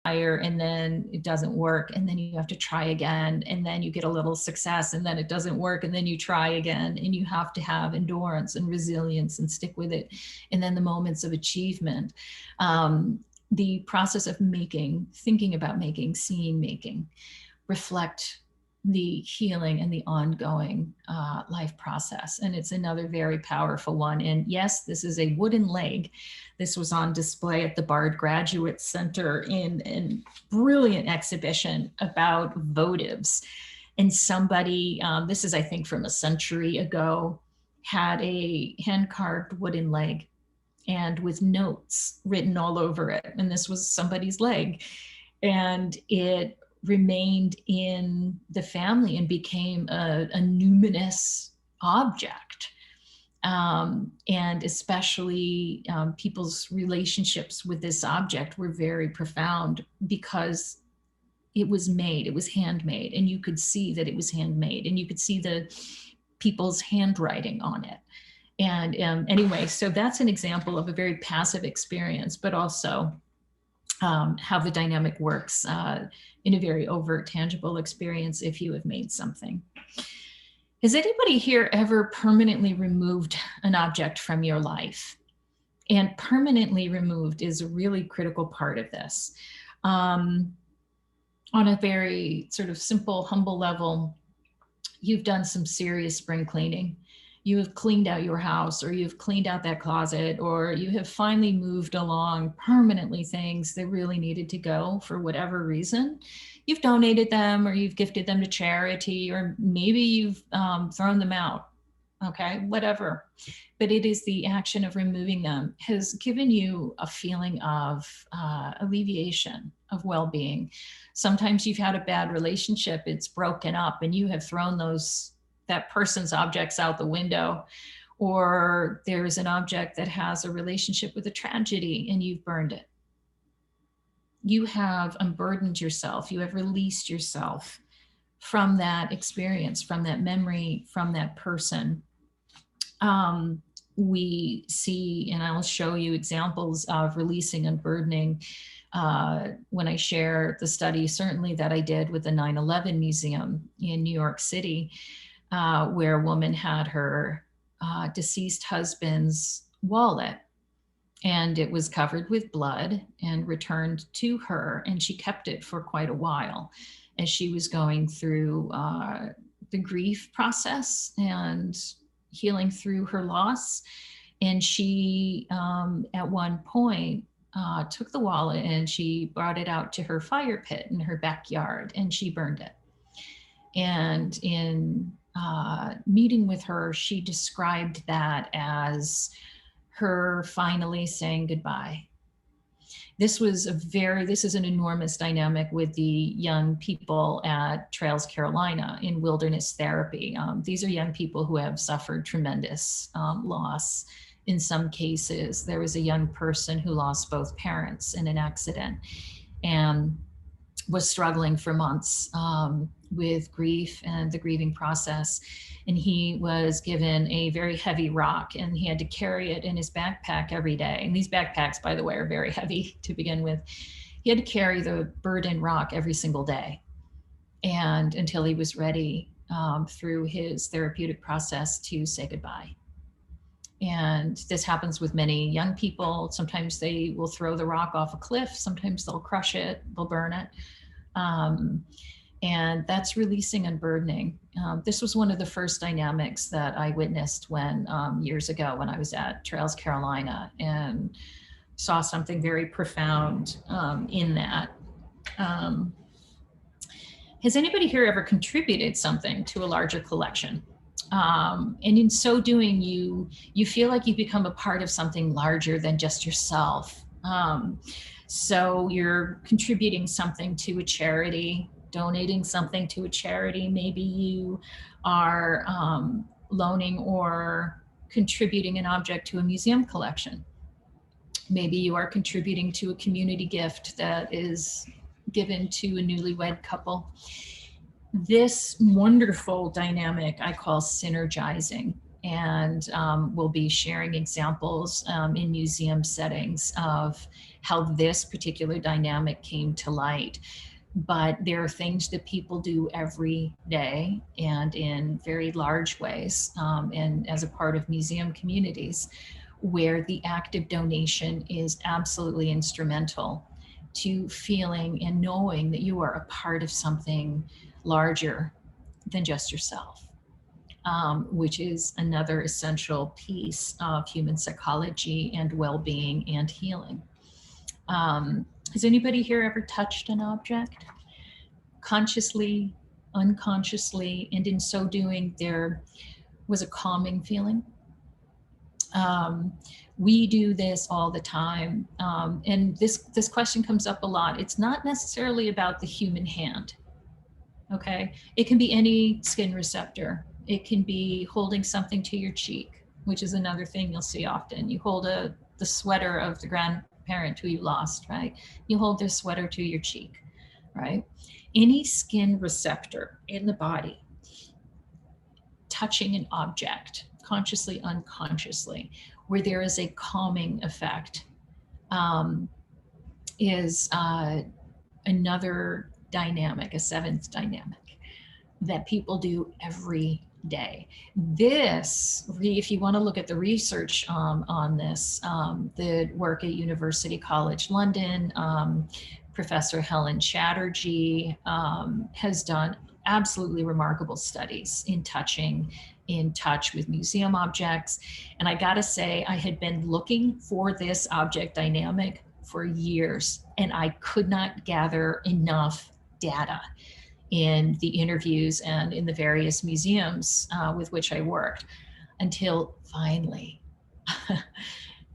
and then it doesn't work, and then you have to try again, and then you get a little success, and then it doesn't work, and then you try again, and you have to have endurance and resilience and stick with it. And then the moments of achievement, the process of making, thinking about making, seeing making, reflect the healing and the ongoing life process. And it's another very powerful one. And yes, this is a wooden leg. This was on display at the Bard Graduate Center in a brilliant exhibition about votives. And somebody, this is I think from a century ago, had a hand-carved wooden leg and with notes written all over it. And this was somebody's leg. And it remained in the family and became a numinous object. And especially people's relationships with this object were very profound because it was made, it was handmade, and you could see that it was handmade, and you could see the people's handwriting on it. And anyway, so that's an example of a very passive experience, but also how the dynamic works in a very overt, tangible experience if you have made something. Has anybody here ever permanently removed an object from your life? And permanently removed is a really critical part of this. On a very sort of simple, humble level, you've done some serious spring cleaning. You have cleaned out your house, or you've cleaned out that closet, or you have finally moved along permanently things that really needed to go for whatever reason. You've donated them, or you've gifted them to charity, or maybe you've thrown them out, okay, whatever. But it is the action of removing them has given you a feeling of alleviation, of well-being. Sometimes you've had a bad relationship, it's broken up, and you have thrown that person's objects out the window, or there's an object that has a relationship with a tragedy and you've burned it. You have unburdened yourself. You have released yourself from that experience, from that memory, from that person. We see, and I'll show you examples of releasing, unburdening when I share the study, certainly that I did with the 9/11 Museum in New York City, where a woman had her deceased husband's wallet, and it was covered with blood and returned to her, and she kept it for quite a while as she was going through the grief process and healing through her loss. And she, at one point, took the wallet and she brought it out to her fire pit in her backyard, and she burned it. And in meeting with her, she described that as her finally saying goodbye. This is an enormous dynamic with the young people at Trails Carolina in wilderness therapy. These are young people who have suffered tremendous loss. In some cases, there was a young person who lost both parents in an accident and was struggling for months with grief and the grieving process. And he was given a very heavy rock, and he had to carry it in his backpack every day. And these backpacks, by the way, are very heavy to begin with. He had to carry the burden rock every single day, and until he was ready through his therapeutic process to say goodbye. And this happens with many young people. Sometimes they will throw the rock off a cliff. Sometimes they'll crush it, they'll burn it. And that's releasing, unburdening. This was one of the first dynamics that I witnessed when years ago when I was at Trails Carolina, and saw something very profound in that. Has anybody here ever contributed something to a larger collection? And in so doing, you feel like you become a part of something larger than just yourself. So you're contributing something to a charity, donating something to a charity. Maybe you are loaning or contributing an object to a museum collection. Maybe you are contributing to a community gift that is given to a newlywed couple. This wonderful dynamic I call synergizing, and we'll be sharing examples in museum settings of how this particular dynamic came to light. But there are things that people do every day and in very large ways, and as a part of museum communities, where the act of donation is absolutely instrumental to feeling and knowing that you are a part of something larger than just yourself, which is another essential piece of human psychology and well-being and healing. Has anybody here ever touched an object? Consciously, unconsciously, and in so doing, there was a calming feeling. We do this all the time, and this question comes up a lot. It's not necessarily about the human hand, okay? It can be any skin receptor. It can be holding something to your cheek, which is another thing you'll see often. You hold the sweater of the grandparent who you lost, right? You hold their sweater to your cheek, right? Any skin receptor in the body touching an object, consciously, unconsciously, where there is a calming effect, is another dynamic, a seventh dynamic that people do every day. This, if you want to look at the research on this, the work at University College London, Professor Helen Chatterjee has done absolutely remarkable studies in touch with museum objects. And I gotta say, I had been looking for this object dynamic for years, and I could not gather enough data in the interviews and in the various museums with which I worked, until finally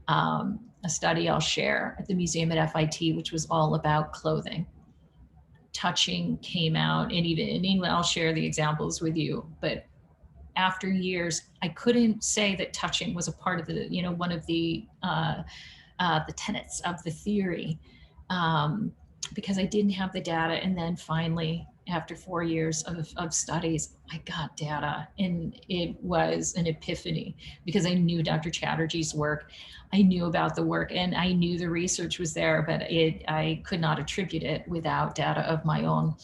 a study I'll share at the museum at FIT, which was all about clothing. Touching came out, and even I'll share the examples with you, but after years, I couldn't say that touching was a part of the, one of the tenets of the theory, because I didn't have the data. And then finally, after 4 years of studies, I got data, and it was an epiphany, because I knew Dr. Chatterjee's work, I knew about the work, and I knew the research was there, but I could not attribute it without data of my own.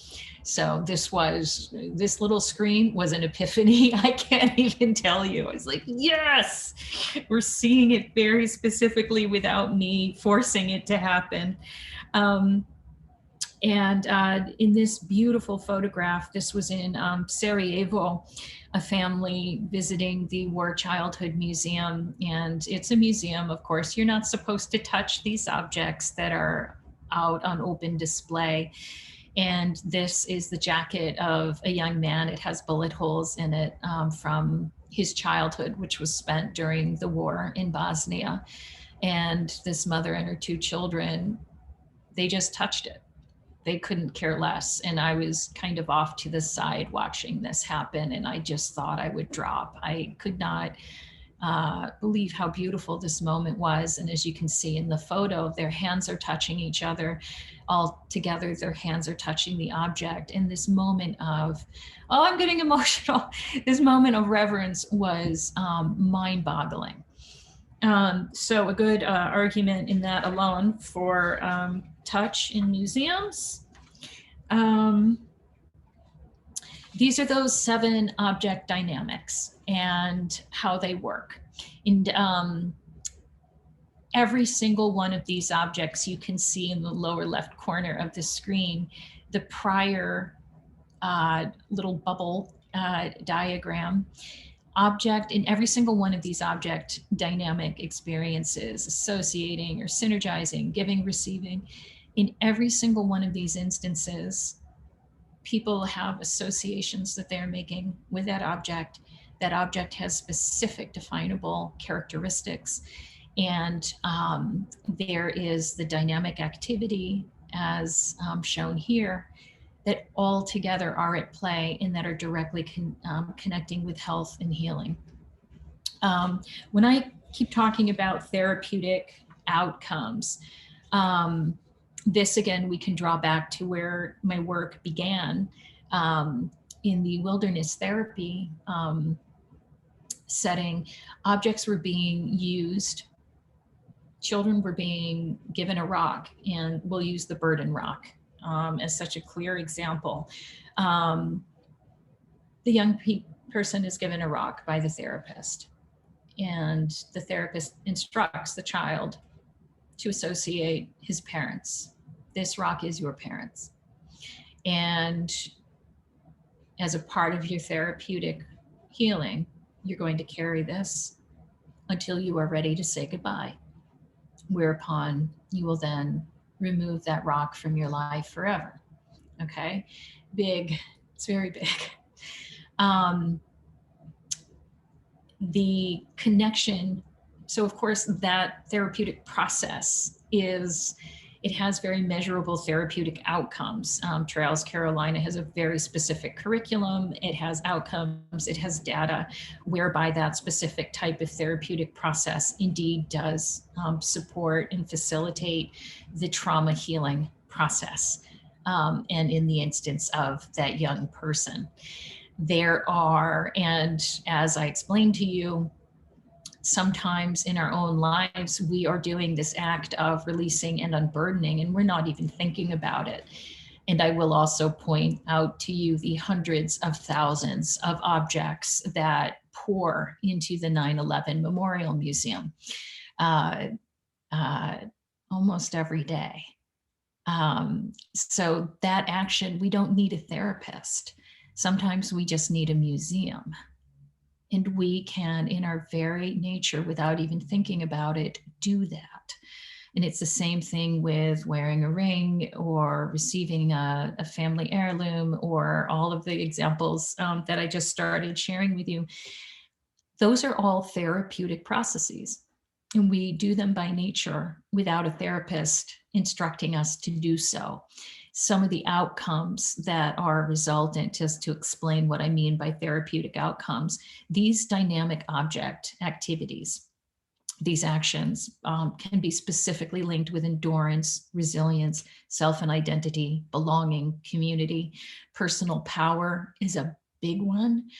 So this little screen was an epiphany. I can't even tell you. I was like, yes, we're seeing it very specifically without me forcing it to happen. And in this beautiful photograph, this was in Sarajevo, a family visiting the War Childhood Museum. And it's a museum, of course. You're not supposed to touch these objects that are out on open display. And this is the jacket of a young man. It has bullet holes in it from his childhood, which was spent during the war in Bosnia. And this mother and her 2 children, they just touched it. They couldn't care less. And I was kind of off to the side watching this happen, and I just thought I would drop. I could not believe how beautiful this moment was. And as you can see in the photo, their hands are touching each other. All together, their hands are touching the object. And this moment of, oh, I'm getting emotional. This moment of reverence was mind-boggling. So a good argument in that alone for touch in museums. These are those 7 object dynamics and how they work. And every single one of these objects, you can see in the lower left corner of the screen, the prior little bubble diagram. Object in every single one of these object dynamic experiences, associating or synergizing, giving, receiving, in every single one of these instances, people have associations that they're making with that object. That object has specific definable characteristics. And there is the dynamic activity as shown here, that all together are at play and that are directly connecting with health and healing. When I keep talking about therapeutic outcomes, this again, we can draw back to where my work began in the wilderness therapy setting. Objects were being used children were being given a rock, and we'll use the burden rock as such a clear example. The young person is given a rock by the therapist, and the therapist instructs the child to associate his parents. This rock is your parents. And as a part of your therapeutic healing, you're going to carry this until you are ready to say goodbye, whereupon you will then remove that rock from your life forever. Okay? Big, it's very big. The connection, so of course that therapeutic process it has very measurable therapeutic outcomes. Trails Carolina has a very specific curriculum. It has outcomes, it has data whereby that specific type of therapeutic process indeed does support and facilitate the trauma healing process. And in the instance of that young person, there are, and as I explained to you, sometimes in our own lives, we are doing this act of releasing and unburdening, and we're not even thinking about it. And I will also point out to you the hundreds of thousands of objects that pour into the 9/11 Memorial Museum almost every day. So that action, we don't need a therapist. Sometimes we just need a museum. And we can, in our very nature, without even thinking about it, do that. And it's the same thing with wearing a ring or receiving a family heirloom, or all of the examples that I just started sharing with you. Those are all therapeutic processes. And we do them by nature without a therapist instructing us to do so. Some of the outcomes that are resultant, just to explain what I mean by therapeutic outcomes, these dynamic object activities, these actions can be specifically linked with endurance, resilience, self and identity, belonging, community. Personal power is a big one.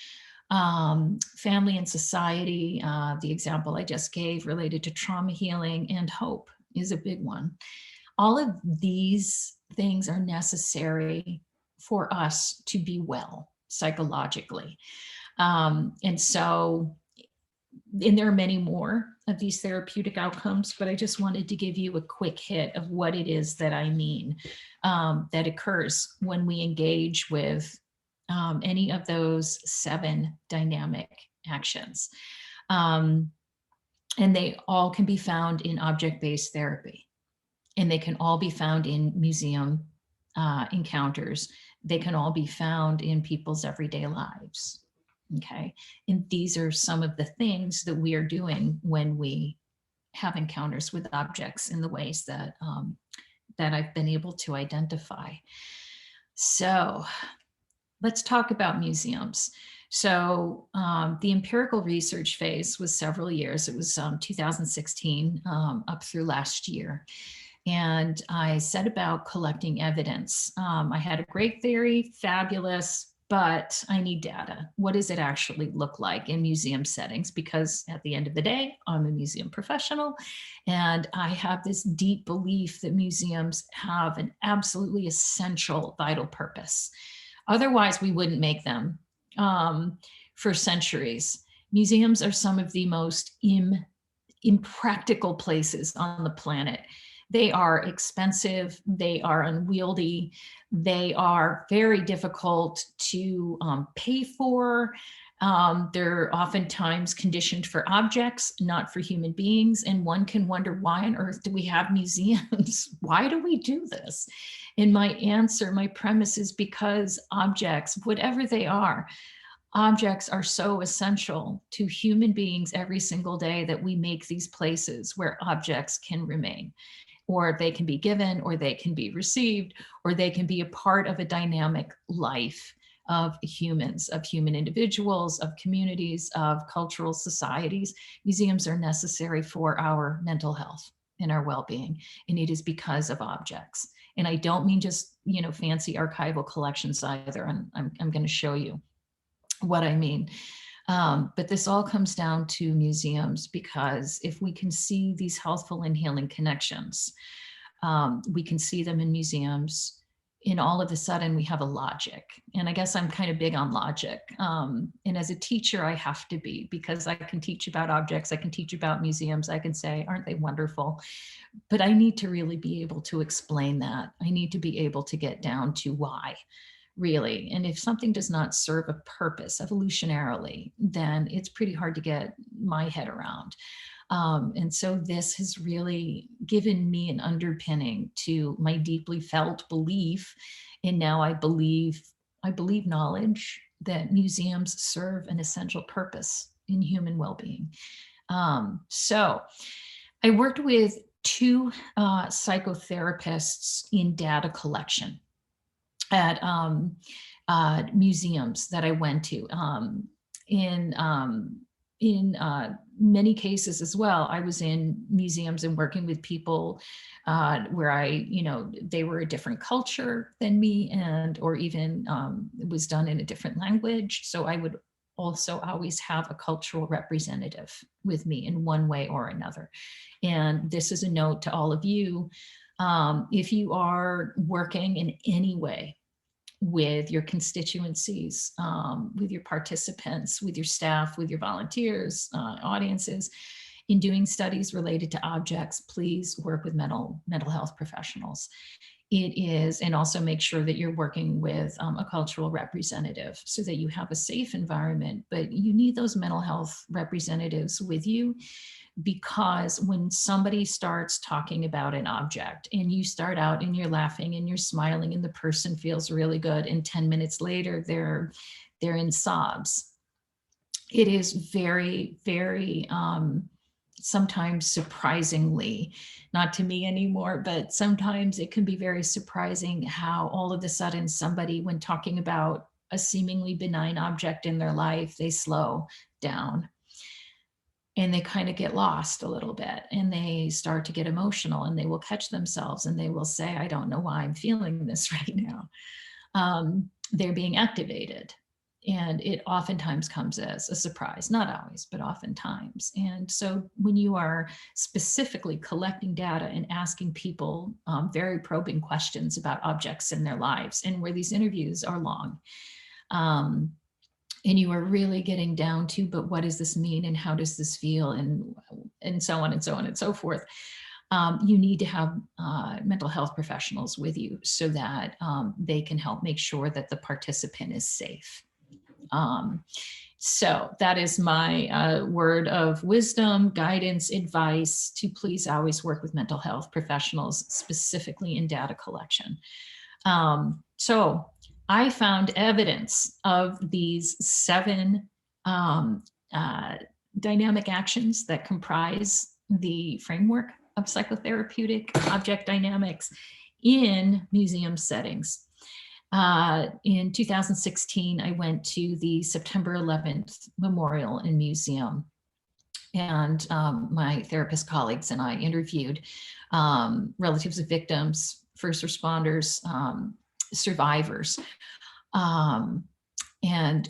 Family and society, the example I just gave related to trauma healing, and hope is a big one. All of these things are necessary for us to be well psychologically. And there are many more of these therapeutic outcomes, but I just wanted to give you a quick hit of what it is that I mean that occurs when we engage with any of those 7 dynamic actions. And they all can be found in object-based therapy. And they can all be found in museum encounters. They can all be found in people's everyday lives. Okay. And these are some of the things that we are doing when we have encounters with objects in the ways that that I've been able to identify. So let's talk about museums. So the empirical research phase was several years. It was 2016 up through last year. And I set about collecting evidence. I had a great theory, fabulous, but I need data. What does it actually look like in museum settings? Because at the end of the day, I'm a museum professional, and I have this deep belief that museums have an absolutely essential, vital purpose. Otherwise, we wouldn't make them for centuries. Museums are some of the most impractical places on the planet. They are expensive, they are unwieldy, they are very difficult to pay for. They're oftentimes conditioned for objects, not for human beings. And one can wonder, why on earth do we have museums? Why do we do this? And my answer, my premise is because objects, whatever they are, objects are so essential to human beings every single day that we make these places where objects can remain, or they can be given, or they can be received, or they can be a part of a dynamic life of humans, of human individuals, of communities, of cultural societies. Museums are necessary for our mental health and our well-being, and it is because of objects. And I don't mean just, fancy archival collections either. I'm going to show you what I mean. But this all comes down to museums, because if we can see these healthful and healing connections, we can see them in museums, and all of a sudden we have a logic. And I guess I'm kind of big on logic. And as a teacher, I have to be, because I can teach about objects, I can teach about museums, I can say, aren't they wonderful? But I need to really be able to explain that. I need to be able to get down to why, really. And if something does not serve a purpose evolutionarily, then it's pretty hard to get my head around. And so this has really given me an underpinning to my deeply felt belief. And now I believe knowledge that museums serve an essential purpose in human well-being. So I worked with two psychotherapists in data collection at museums that I went to. In many cases as well, I was in museums and working with people where they were a different culture than me, and or even it was done in a different language. So I would also always have a cultural representative with me in one way or another. And this is a note to all of you. If you are working in any way with your constituencies, with your participants, with your staff, with your volunteers, audiences, in doing studies related to objects, please work with mental health professionals. It is, and also make sure that you're working with a cultural representative so that you have a safe environment. But you need those mental health representatives with you, because when somebody starts talking about an object and you start out and you're laughing and you're smiling and the person feels really good, and 10 minutes later they're in sobs, it is very, very sometimes surprisingly, not to me anymore, but sometimes it can be very surprising how all of a sudden somebody, when talking about a seemingly benign object in their life, they slow down and they kind of get lost a little bit, and they start to get emotional, and they will catch themselves and they will say, I don't know why I'm feeling this right now. They're being activated. And it oftentimes comes as a surprise, not always, but oftentimes. And so when you are specifically collecting data and asking people very probing questions about objects in their lives, and where these interviews are long, and you are really getting down to, but what does this mean, and how does this feel, and so on and so on and so forth, you need to have mental health professionals with you so that they can help make sure that the participant is safe. So that is my word of wisdom, guidance, advice, to please always work with mental health professionals, specifically in data collection. So I found evidence of these 7 dynamic actions that comprise the framework of psychotherapeutic object dynamics in museum settings. In 2016, I went to the September 11th Memorial and Museum, and my therapist colleagues and I interviewed relatives of victims, first responders, survivors, and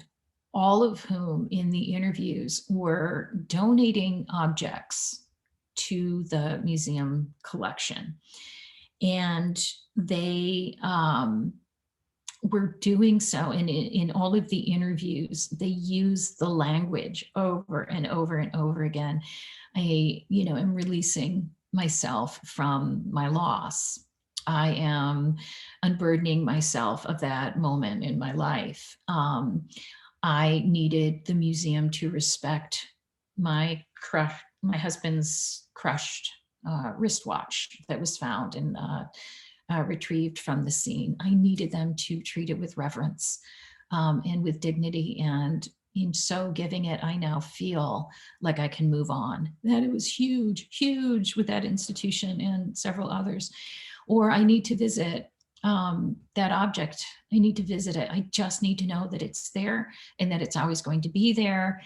all of whom in the interviews were donating objects to the museum collection. And they were doing so, and in all of the interviews, they use the language over and over and over again. I, am releasing myself from my loss. I am unburdening myself of that moment in my life. I needed the museum to respect my husband's crushed wristwatch that was found and retrieved from the scene. I needed them to treat it with reverence and with dignity. And in so giving it, I now feel like I can move on. That it was huge, huge with that institution and several others. Or I need to visit that object. I need to visit it. I just need to know that it's there and that it's always going to be there.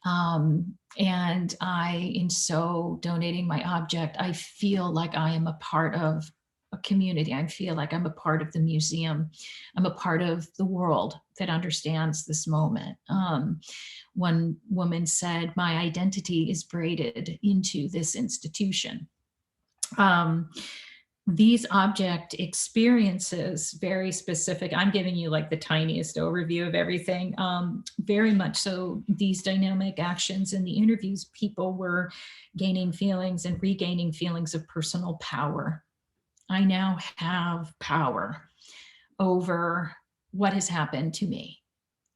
And I, in so donating my object, I feel like I am a part of a community. I feel like I'm a part of the museum. I'm a part of the world that understands this moment. One woman said, my identity is braided into this institution. These object experiences, very specific. I'm giving you like the tiniest overview of everything. Very much so, these dynamic actions in the interviews, people were gaining feelings and regaining feelings of personal power. I now have power over what has happened to me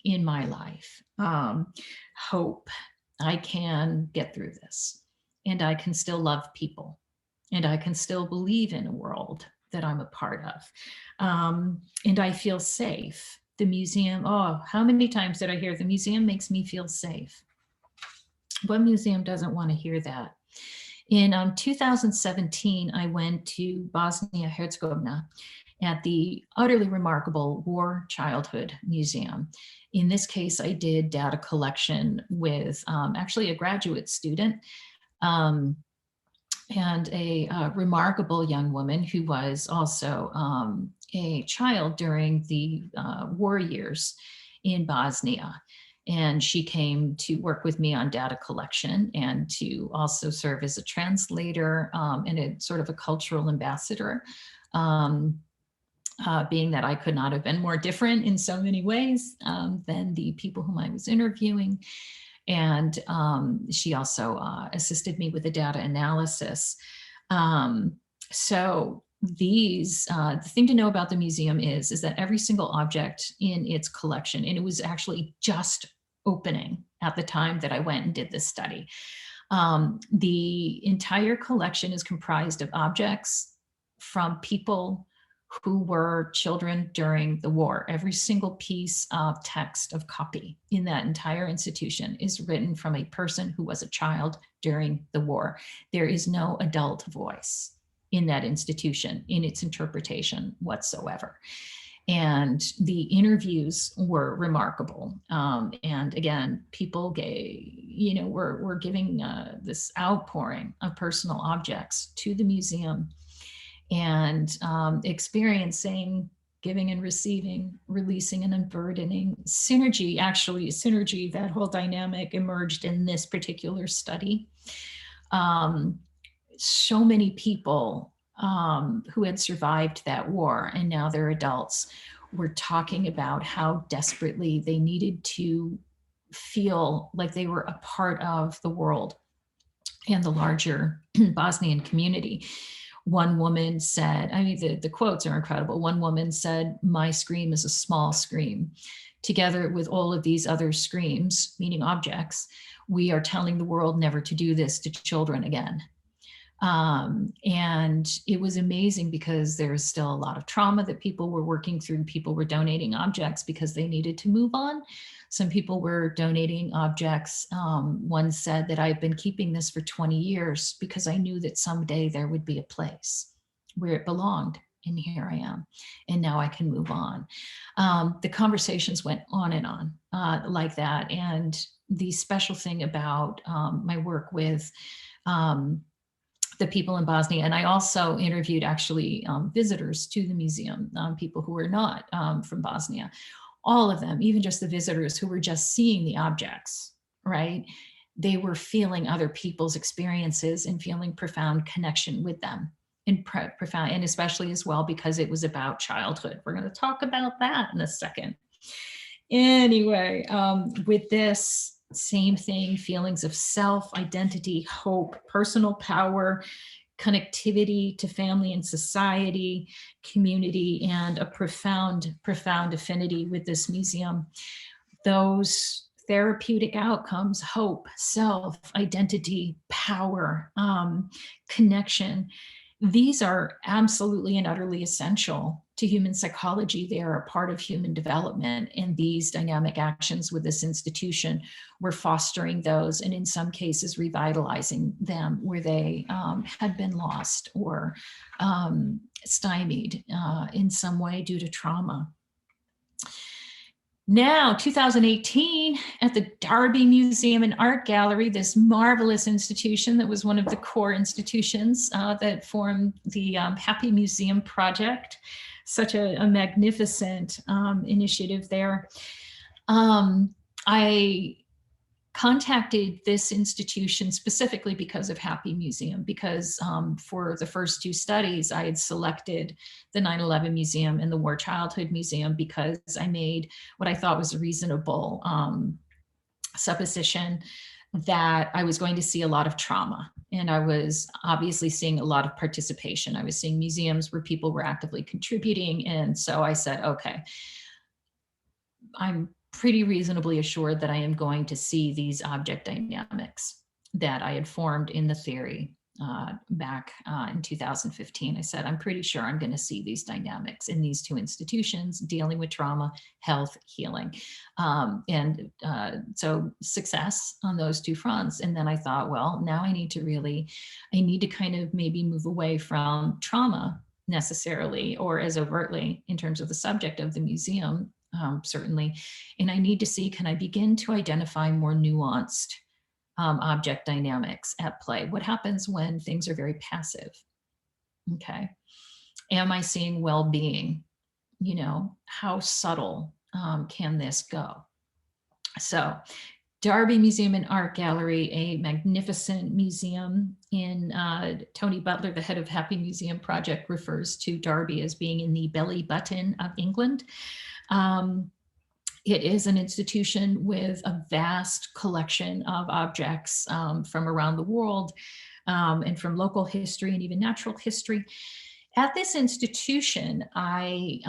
in my life. Hope. I can get through this, and I can still love people, and I can still believe in a world that I'm a part of. And I feel safe. The museum, oh, how many times did I hear the museum makes me feel safe? What museum doesn't want to hear that? In 2017, I went to Bosnia-Herzegovina at the utterly remarkable War Childhood Museum. In this case, I did data collection with actually a graduate student and a remarkable young woman who was also a child during the war years in Bosnia. And she came to work with me on data collection and to also serve as a translator and a sort of a cultural ambassador, being that I could not have been more different in so many ways than the people whom I was interviewing. And she also assisted me with the data analysis. So these, the thing to know about the museum is that every single object in its collection, and it was actually just opening at the time that I went and did this study. The entire collection is comprised of objects from people who were children during the war. Every single piece of text of copy in that entire institution is written from a person who was a child during the war. There is no adult voice in that institution in its interpretation whatsoever. And the interviews were remarkable. And again, people were giving this outpouring of personal objects to the museum and experiencing giving and receiving, releasing and unburdening. Synergy, that whole dynamic emerged in this particular study. So many people who had survived that war and now they're adults were talking about how desperately they needed to feel like they were a part of the world and the larger Bosnian community. One woman said, I mean, the quotes are incredible. One woman said, my scream is a small scream. Together with all of these other screams, meaning objects, we are telling the world never to do this to children again. And it was amazing because there's still a lot of trauma that people were working through. People were donating objects because they needed to move on. Some people were donating objects. One said that I've been keeping this for 20 years because I knew that someday there would be a place where it belonged. And here I am. And now I can move on. The conversations went on and on like that. And the special thing about my work with the people in Bosnia, and I also interviewed actually visitors to the museum, people who were not from Bosnia. All of them, even just the visitors who were just seeing the objects, right? They were feeling other people's experiences and feeling profound connection with them, and profound, and especially as well because it was about childhood. We're going to talk about that in a second. Anyway, with this same thing, feelings of self, identity, hope, personal power, connectivity to family and society, community, and a profound affinity with this museum. Those therapeutic outcomes, hope, self, identity, power, connection, these are absolutely and utterly essential to human psychology. They are a part of human development, and these dynamic actions with this institution were fostering those, and in some cases revitalizing them where they had been lost or stymied in some way due to trauma. Now, 2018, at the Darby Museum and Art Gallery, this marvelous institution that was one of the core institutions that formed the Happy Museum Project, such a magnificent initiative there. I contacted this institution specifically because of Happy Museum, because for the first two studies, I had selected the 9/11 Museum and the War Childhood Museum because I made what I thought was a reasonable supposition that I was going to see a lot of trauma. And I was obviously seeing a lot of participation. I was seeing museums where people were actively contributing. And so I said, okay, I'm pretty reasonably assured that I am going to see these object dynamics that I had formed in the theory back in 2015. I said, I'm pretty sure I'm going to see these dynamics in these two institutions dealing with trauma, health, healing. So success on those two fronts. And then I thought, well, now I need to kind of maybe move away from trauma necessarily or as overtly in terms of the subject of the museum. Certainly. And I need to see, can I begin to identify more nuanced object dynamics at play? What happens when things are very passive? Okay. Am I seeing well-being? You know, how subtle can this go? So Darby Museum and Art Gallery, a magnificent museum in Tony Butler, the head of Happy Museum Project, refers to Darby as being in the belly button of England. It is an institution with a vast collection of objects from around the world and from local history and even natural history. At this institution, I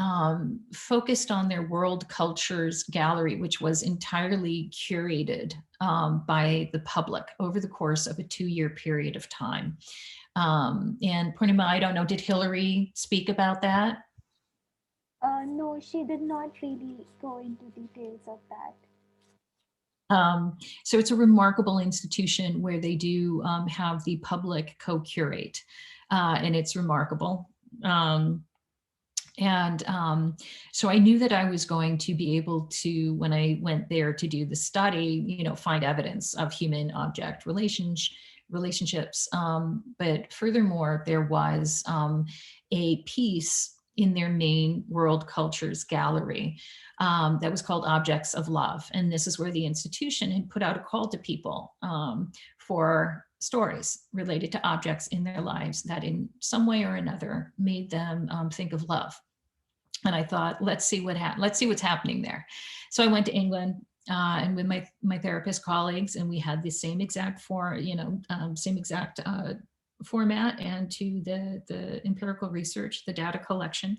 focused on their World Cultures Gallery, which was entirely curated by the public over the course of a 2-year period of time. And Purnima, I don't know, did Hillary speak about that? No, she did not really go into details of that. So it's a remarkable institution where they do have the public co-curate, and it's remarkable. So I knew that I was going to be able to, when I went there to do the study, you know, find evidence of human object relationships. But furthermore, there was a piece in their main World Cultures Gallery that was called Objects of Love. And this is where the institution had put out a call to people for stories related to objects in their lives that in some way or another made them think of love. And I thought, let's see what's happening there. So I went to England and with my therapist colleagues, and we had the same exact format, and to the empirical research, the data collection,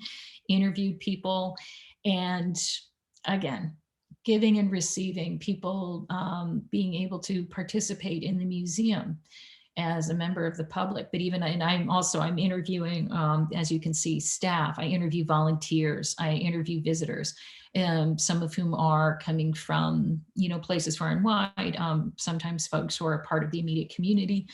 interviewed people, and again, giving and receiving, people being able to participate in the museum as a member of the public. But even, and I'm interviewing, as you can see, staff. I interview volunteers. I interview visitors, some of whom are coming from, you know, places far and wide. Sometimes folks who are a part of the immediate community.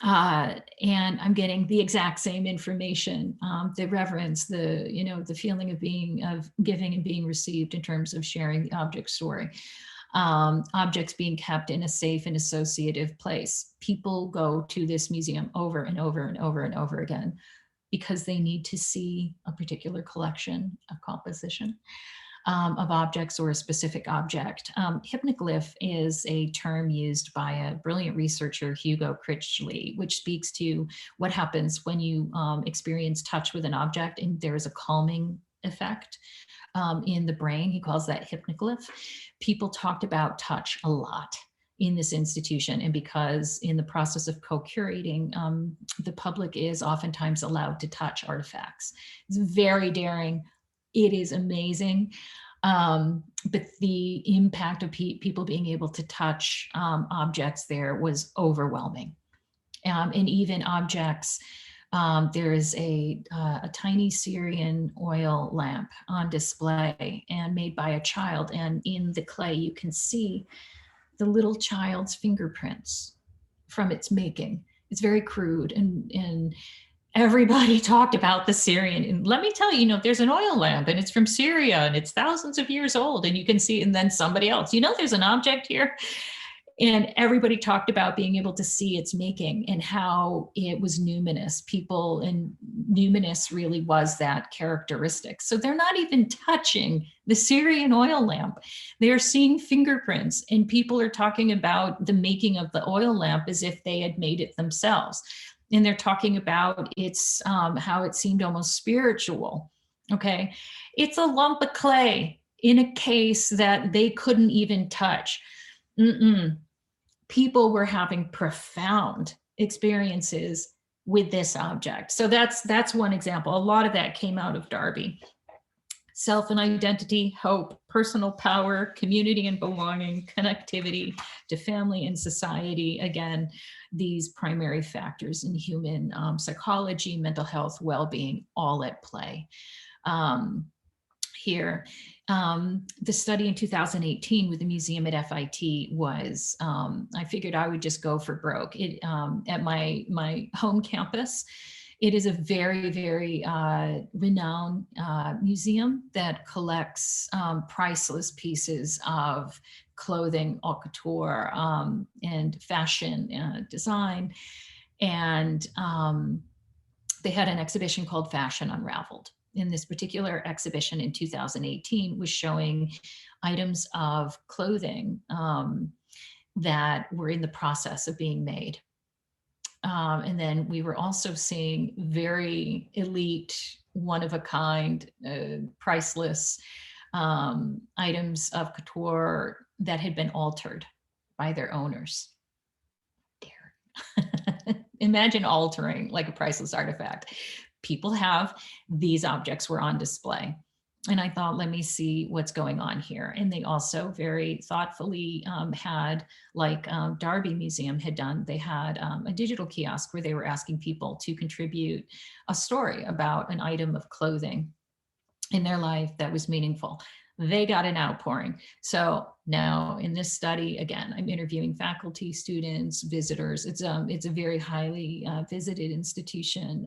And I'm getting the exact same information, the reverence, the feeling of giving and being received in terms of sharing the object story. Objects being kept in a safe and associative place. People go to this museum over and over and over and over again because they need to see a particular collection of composition. Of objects or a specific object. Hypnoglyph is a term used by a brilliant researcher, Hugo Critchley, which speaks to what happens when you experience touch with an object and there is a calming effect in the brain. He calls that hypnoglyph. People talked about touch a lot in this institution, and because in the process of co-curating, the public is oftentimes allowed to touch artifacts. It's very daring. It is amazing. But the impact of people being able to touch objects there was overwhelming. And even objects, there is a tiny Syrian oil lamp on display and made by a child. And in the clay, you can see the little child's fingerprints from its making. It's very crude and everybody talked about the Syrian. And let me tell you, there's an oil lamp and it's from Syria and it's thousands of years old, and you can see, and then somebody else, there's an object here. And everybody talked about being able to see its making and how it was numinous. People, and numinous really was that characteristic. So they're not even touching the Syrian oil lamp. They're seeing fingerprints, and people are talking about the making of the oil lamp as if they had made it themselves. And they're talking about its how it seemed almost spiritual. Okay, it's a lump of clay in a case that they couldn't even touch. People were having profound experiences with this object. So that's one example. A lot of that came out of Darby. Self and identity, hope, personal power, community and belonging, connectivity to family and society. Again, these primary factors in human psychology, mental health, well-being, all at play here. The study in 2018 with the museum at FIT was, I figured I would just go for broke. At my home campus, it is a very, very renowned museum that collects priceless pieces of clothing, haute couture, and fashion design. And they had an exhibition called Fashion Unraveled. In this particular exhibition in 2018 was showing items of clothing that were in the process of being made. And then we were also seeing very elite, one-of-a-kind, priceless items of couture that had been altered by their owners. Imagine altering like a priceless artifact. People have, these objects were on display. And I thought, let me see what's going on here. And they also very thoughtfully had, like Darby Museum had done, they had a digital kiosk where they were asking people to contribute a story about an item of clothing in their life that was meaningful. They got an outpouring. So now in this study, again, I'm interviewing faculty, students, visitors. It's a very highly visited institution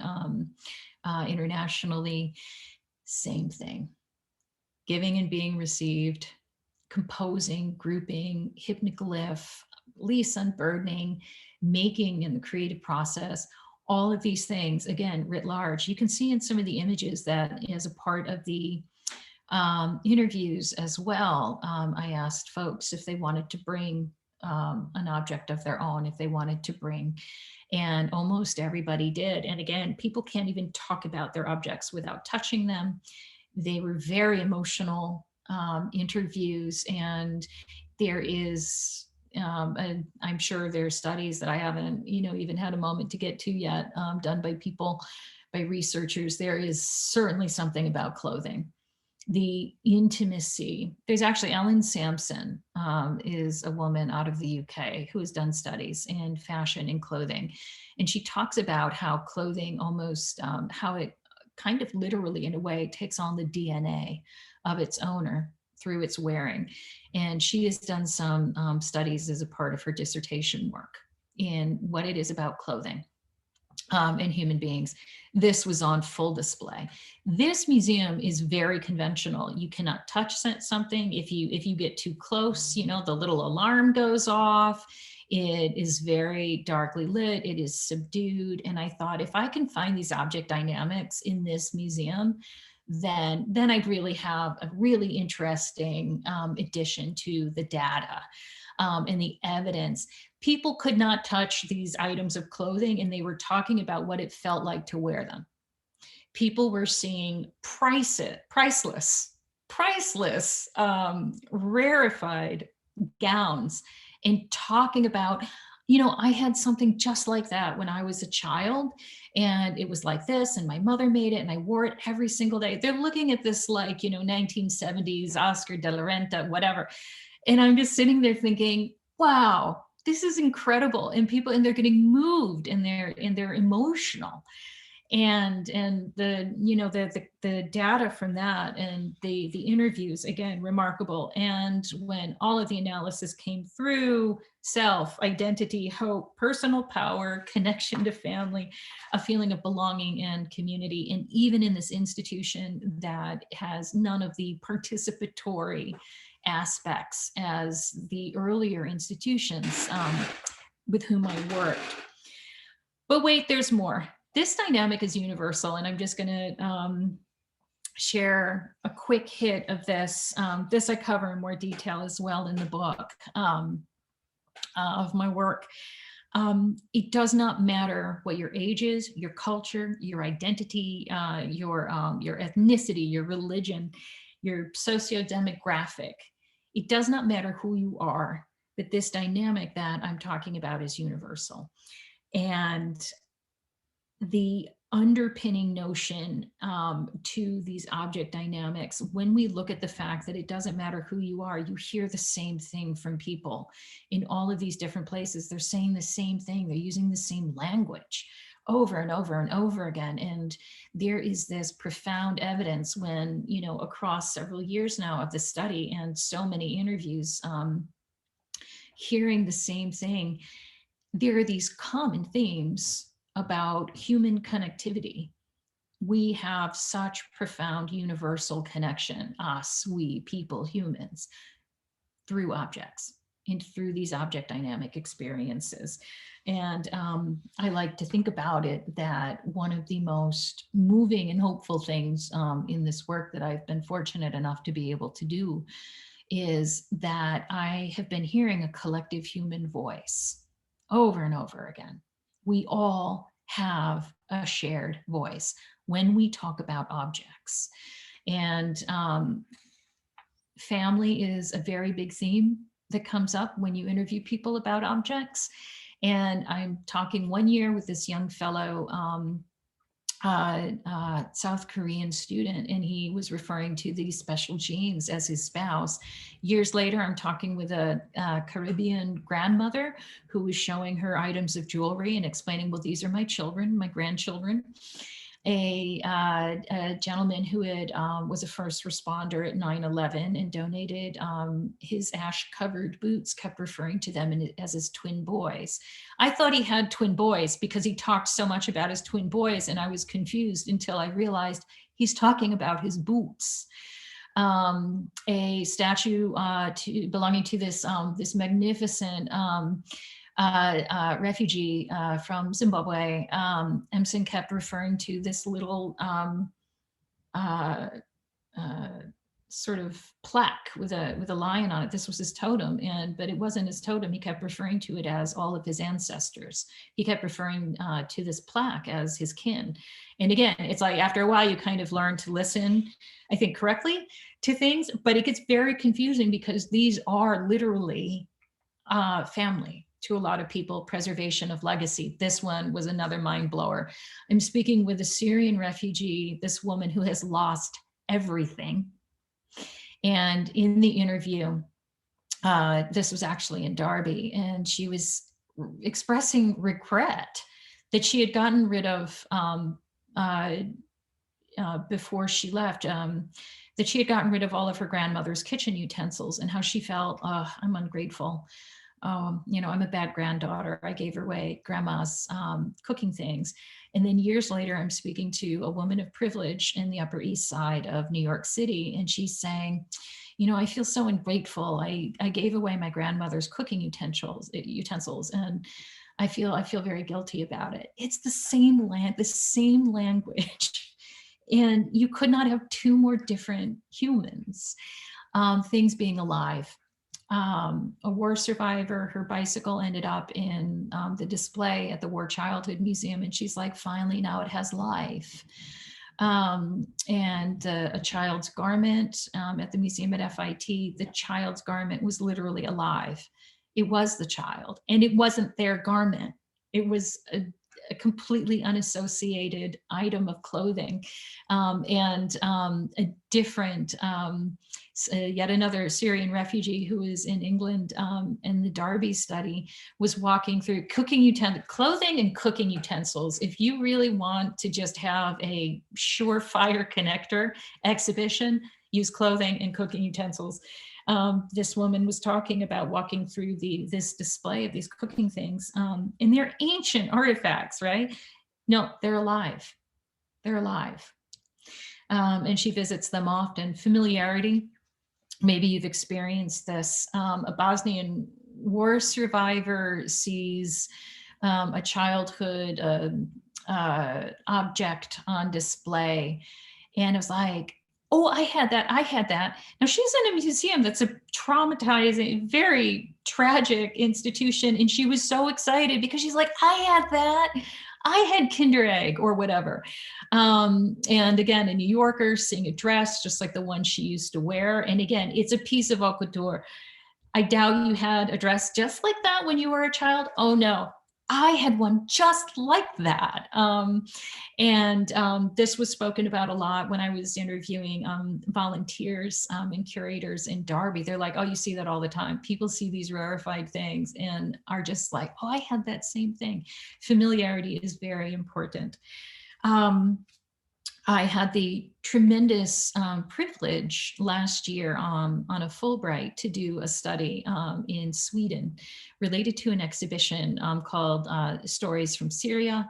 internationally. Same thing. Giving and being received, composing, grouping, hypnoglyph, release, unburdening, making in the creative process, all of these things, again, writ large. You can see in some of the images that as a part of the interviews as well, I asked folks if they wanted to bring an object of their own, if they wanted to bring, and almost everybody did. And again, people can't even talk about their objects without touching them. They were very emotional interviews, and there is, I'm sure there are studies that I haven't, even had a moment to get to yet, done by people, by researchers. There is certainly something about clothing. The intimacy. There's actually Ellen Sampson is a woman out of the UK who has done studies in fashion and clothing. And she talks about how clothing almost, how it kind of literally in a way takes on the DNA of its owner through its wearing. And she has done some studies as a part of her dissertation work in what it is about clothing and human beings. This was on full display. This museum is very conventional. You cannot touch something. If you get too close, the little alarm goes off. It is very darkly lit. It is subdued. And I thought, if I can find these object dynamics in this museum, then I'd really have a really interesting addition to the data and the evidence. People could not touch these items of clothing, and they were talking about what it felt like to wear them. People were seeing priceless, rarefied gowns, and talking about, I had something just like that when I was a child, and it was like this, and my mother made it, and I wore it every single day. They're looking at this like, 1970s Oscar de la Renta, whatever. And I'm just sitting there thinking, wow, this is incredible. And they're getting moved, and they're emotional. and the, you know, the data from that and the interviews, again, remarkable. And when all of the analysis came through, self, identity, hope, personal power, connection to family, a feeling of belonging and community. And even in this institution that has none of the participatory aspects as the earlier institutions with whom I worked. But wait, there's more. This dynamic is universal, and I'm just going to share a quick hit of this. This I cover in more detail as well in the book of my work. It does not matter what your age is, your culture, your identity, your ethnicity, your religion, your socio-demographic. It does not matter who you are, but this dynamic that I'm talking about is universal. And the underpinning notion to these object dynamics, when we look at the fact that it doesn't matter who you are, you hear the same thing from people in all of these different places. They're saying the same thing. They're using the same language over and over and over again. And there is this profound evidence when, you know, across several years now of the study and so many interviews, hearing the same thing, there are these common themes about human connectivity. We have such profound universal connection, us, we, people, humans, through objects and through these object dynamic experiences. And I like to think about it that one of the most moving and hopeful things in this work that I've been fortunate enough to be able to do is that I have been hearing a collective human voice over and over again. We all have a shared voice when we talk about objects. And family is a very big theme that comes up when you interview people about objects. And I'm talking one year with this young fellow, South Korean student, and he was referring to these special genes as his spouse. Years later, I'm talking with a Caribbean grandmother who was showing her items of jewelry and explaining, well, these are my children, my grandchildren. A gentleman who had was a first responder at 9/11 and donated his ash-covered boots, kept referring to them as his twin boys. I thought he had twin boys because he talked so much about his twin boys, and I was confused until I realized he's talking about his boots. A statue belonging to this magnificent refugee from Zimbabwe, Emson kept referring to this little sort of plaque with a lion on it. This was his totem, but it wasn't his totem. He kept referring to it as all of his ancestors. He kept referring to this plaque as his kin. And again, it's like after a while, you kind of learn to listen, I think, correctly to things, but it gets very confusing because these are literally family to a lot of people, preservation of legacy. This one was another mind blower. I'm speaking with a Syrian refugee, this woman who has lost everything. And in the interview, this was actually in Darby, and she was expressing regret that she had gotten rid of, before she left, that she had gotten rid of all of her grandmother's kitchen utensils, and how she felt, I'm ungrateful. You know, I'm a bad granddaughter. I gave away grandma's cooking things. And then years later, I'm speaking to a woman of privilege in the Upper East Side of New York City. And she's saying, you know, I feel so ungrateful. I gave away my grandmother's cooking utensils, and I feel very guilty about it. It's the same language. And you could not have two more different humans, things being alive. A war survivor, her bicycle ended up in the display at the War Childhood Museum, and she's like, finally, now it has life. And a child's garment at the museum at FIT, the child's garment was literally alive. It was the child, and it wasn't their garment. It was a completely unassociated item of clothing. And a different, yet another Syrian refugee who was in England in the Darby study was walking through clothing and cooking utensils. If you really want to just have a surefire connector exhibition, use clothing and cooking utensils. This woman was talking about walking through this display of these cooking things, and they're ancient artifacts, right? No, they're alive. They're alive. And she visits them often. Familiarity, maybe you've experienced this. A Bosnian war survivor sees a childhood object on display, and it was like, oh, I had that. Now she's in a museum that's a traumatizing, very tragic institution. And she was so excited because she's like, I had that. I had Kinder Egg or whatever. And again, a New Yorker seeing a dress just like the one she used to wear. And again, it's a piece of haute couture. I doubt you had a dress just like that when you were a child. Oh no, I had one just like that. This was spoken about a lot when I was interviewing volunteers and curators in Darby. They're like, oh, you see that all the time. People see these rarefied things and are just like, oh, I had that same thing. Familiarity is very important. I had the tremendous privilege last year on a Fulbright to do a study in Sweden related to an exhibition called Stories from Syria.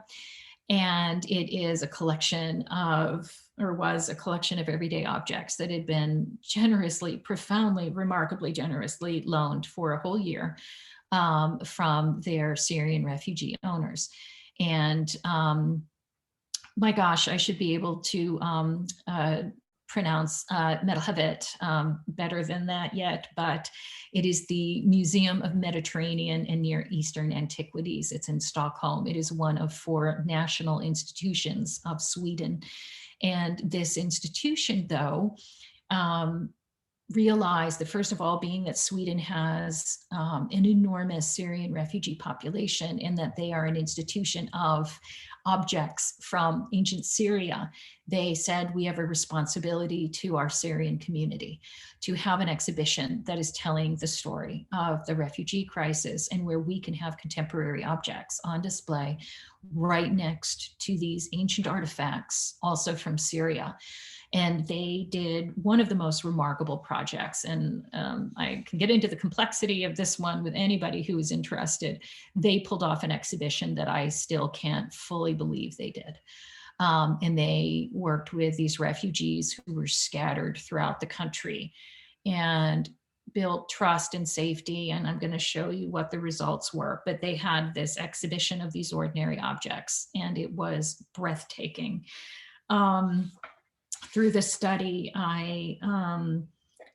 And it is a collection of, or was a collection of everyday objects that had been generously, profoundly, remarkably generously loaned for a whole year from their Syrian refugee owners. And my gosh, I should be able to pronounce Medalhavet better than that yet, but it is the Museum of Mediterranean and Near Eastern Antiquities. It's in Stockholm. It is one of 4 national institutions of Sweden. And this institution, though, realized that, first of all, being that Sweden has an enormous Syrian refugee population and that they are an institution of objects from ancient Syria, they said, we have a responsibility to our Syrian community to have an exhibition that is telling the story of the refugee crisis and where we can have contemporary objects on display right next to these ancient artifacts, also from Syria. And they did one of the most remarkable projects. And I can get into the complexity of this one with anybody who is interested. They pulled off an exhibition that I still can't fully believe they did. And they worked with these refugees who were scattered throughout the country and built trust and safety. And I'm going to show you what the results were. But they had this exhibition of these ordinary objects, and it was breathtaking. Through the study, I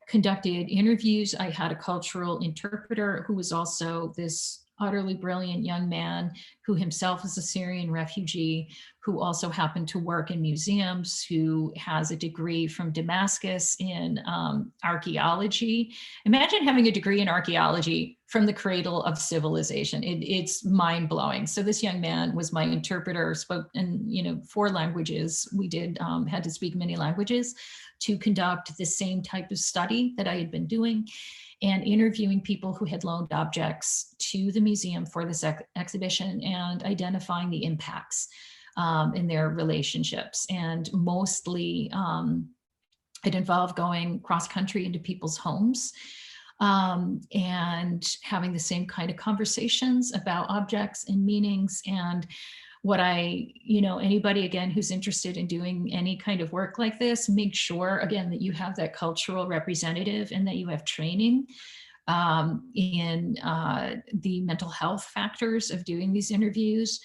conducted interviews. I had a cultural interpreter who was also this utterly brilliant young man who himself is a Syrian refugee, who also happened to work in museums, who has a degree from Damascus in archaeology. Imagine having a degree in archaeology from the cradle of civilization. It's mind-blowing. So this young man was my interpreter, spoke in 4 languages. We had to speak many languages to conduct the same type of study that I had been doing, and interviewing people who had loaned objects to the museum for this exhibition and identifying the impacts in their relationships. And mostly it involved going cross-country into people's homes and having the same kind of conversations about objects and meanings. And what anybody again who's interested in doing any kind of work like this, make sure again that you have that cultural representative and that you have training in the mental health factors of doing these interviews.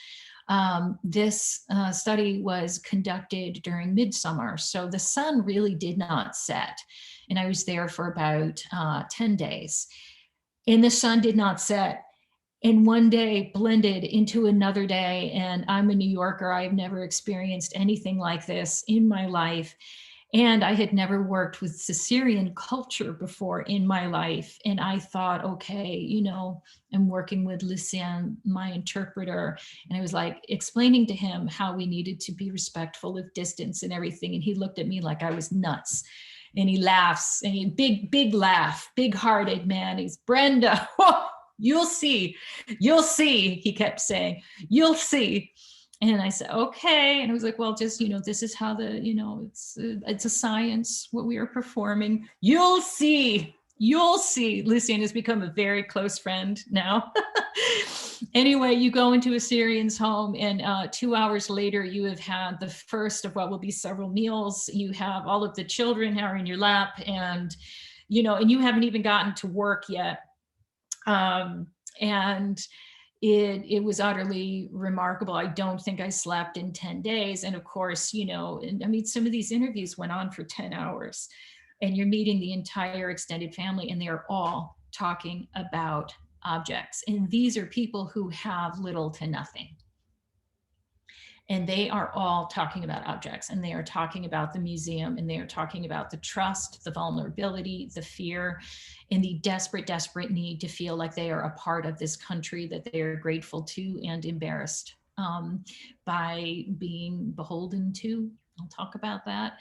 This study was conducted during midsummer, so the sun really did not set. And I was there for about 10 days. And the sun did not set. And one day blended into another day. And I'm a New Yorker. I've never experienced anything like this in my life. And I had never worked with Syrian culture before in my life. And I thought, okay, you know, I'm working with Lucien, my interpreter. And I was like explaining to him how we needed to be respectful of distance and everything. And he looked at me like I was nuts. And he laughs, and he big laugh, big hearted man. He's Brenda, you'll see, he kept saying, you'll see. And I said, okay. And I was like, well, just, you know, this is how the, you know, it's a science, what we are performing. You'll see. Lucien has become a very close friend now. Anyway, you go into a Syrian's home, and 2 hours later, you have had the first of what will be several meals. You have all of the children are in your lap, and, you know, and you haven't even gotten to work yet. And it was utterly remarkable. I don't think I slept in 10 days. And of course, you know, and I mean, some of these interviews went on for 10 hours, and you're meeting the entire extended family, and they're all talking about objects. And these are people who have little to nothing. And they are all talking about objects, and they are talking about the museum, and they are talking about the trust, the vulnerability, the fear, and the desperate need to feel like they are a part of this country that they are grateful to and embarrassed by being beholden to. I'll talk about that.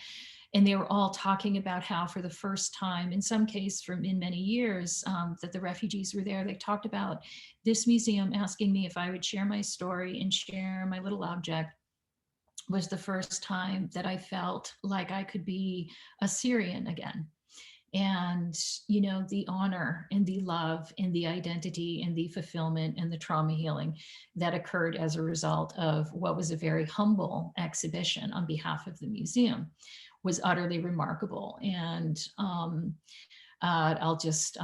And they were all talking about how, for the first time, in some case in many years, that the refugees were there. They talked about this museum asking me if I would share my story and share my little object. Was the first time that I felt like I could be a Syrian again. And, you know, the honor and the love and the identity and the fulfillment and the trauma healing that occurred as a result of what was a very humble exhibition on behalf of the museum was utterly remarkable. And I'll just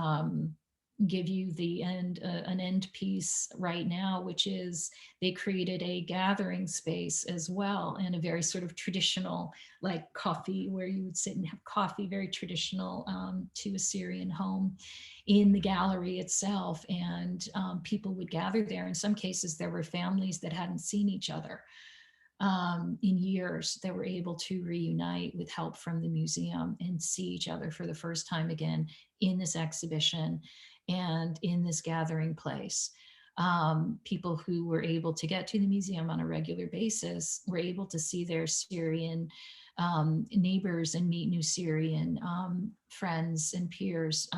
give you an end piece right now, which is they created a gathering space as well, and a very sort of traditional, like coffee, where you would sit and have coffee, very traditional to a Syrian home, in the gallery itself. And people would gather there. In some cases, there were families that hadn't seen each other in years, that were able to reunite with help from the museum and see each other for the first time again in this exhibition and in this gathering place. People who were able to get to the museum on a regular basis were able to see their Syrian neighbors and meet new Syrian friends and peers,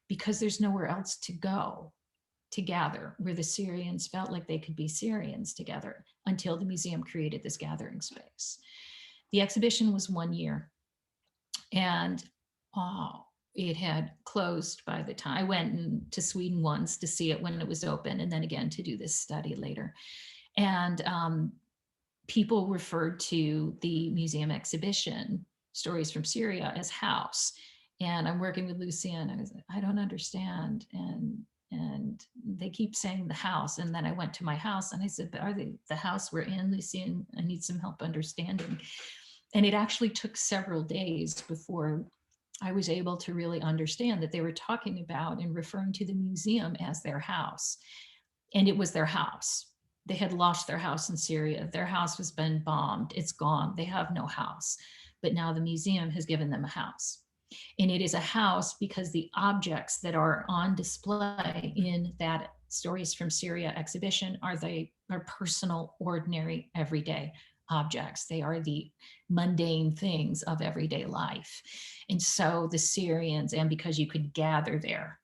because there's nowhere else to go to gather, where the Syrians felt like they could be Syrians together, until the museum created this gathering space. The exhibition was 1 year, and it had closed by the time I went to Sweden once to see it when it was open, and then again to do this study later. And people referred to the museum exhibition, Stories from Syria, as house. And I'm working with Lucien. I was like, I don't understand. And they keep saying the house. And then I went to my house and I said, but are they the house we're in, Lucien? I need some help understanding. And it actually took several days before I was able to really understand that they were talking about and referring to the museum as their house. And it was their house. They had lost their house in Syria. Their house has been bombed. It's gone. They have no house. But now the museum has given them a house. And it is a house because the objects that are on display in that Stories from Syria exhibition are personal, ordinary, everyday objects. They are the mundane things of everyday life. And so the Syrians, and because you could gather there.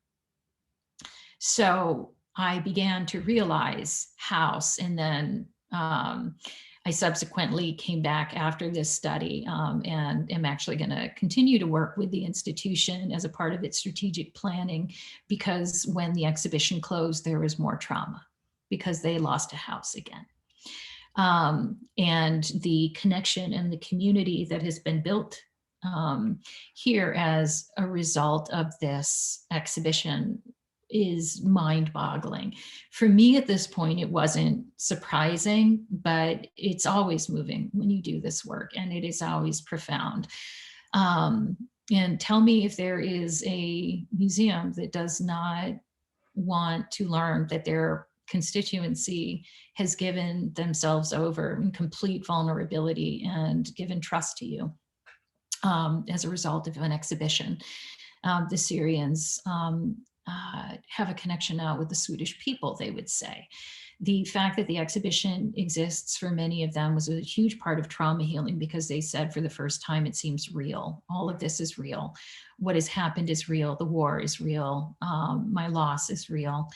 So I began to realize house, and then I subsequently came back after this study and am actually going to continue to work with the institution as a part of its strategic planning, because when the exhibition closed, there was more trauma because they lost a house again. And the connection and the community that has been built here as a result of this exhibition is mind-boggling. For me at this point, it wasn't surprising, but it's always moving when you do this work, and it is always profound. And tell me if there is a museum that does not want to learn that their constituency has given themselves over in complete vulnerability and given trust to you. as a result of an exhibition. The Syrians have a connection now with the Swedish people, they would say. The fact that the exhibition exists for many of them was a huge part of trauma healing, because they said for the first time, it seems real. All of this is real. What has happened is real. The war is real. My loss is real.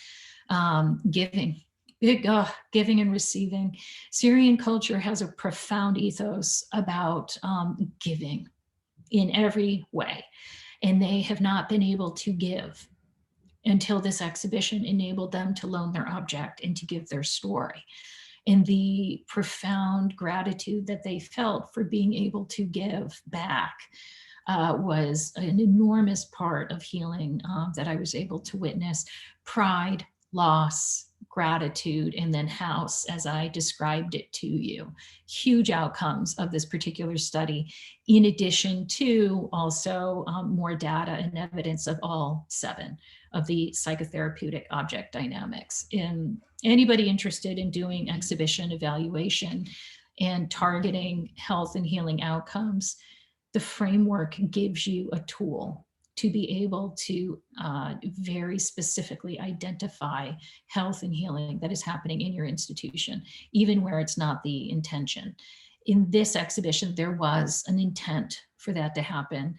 Giving and receiving. Syrian culture has a profound ethos about giving in every way. And they have not been able to give until this exhibition enabled them to loan their object and to give their story. And the profound gratitude that they felt for being able to give back was an enormous part of healing that I was able to witness. Pride, loss, gratitude, and then house, as I described it to you. Huge outcomes of this particular study, in addition to also more data and evidence of all 7 of the psychotherapeutic object dynamics. And anybody interested in doing exhibition evaluation and targeting health and healing outcomes, the framework gives you a tool to be able to very specifically identify health and healing that is happening in your institution, even where it's not the intention. In this exhibition, there was an intent for that to happen.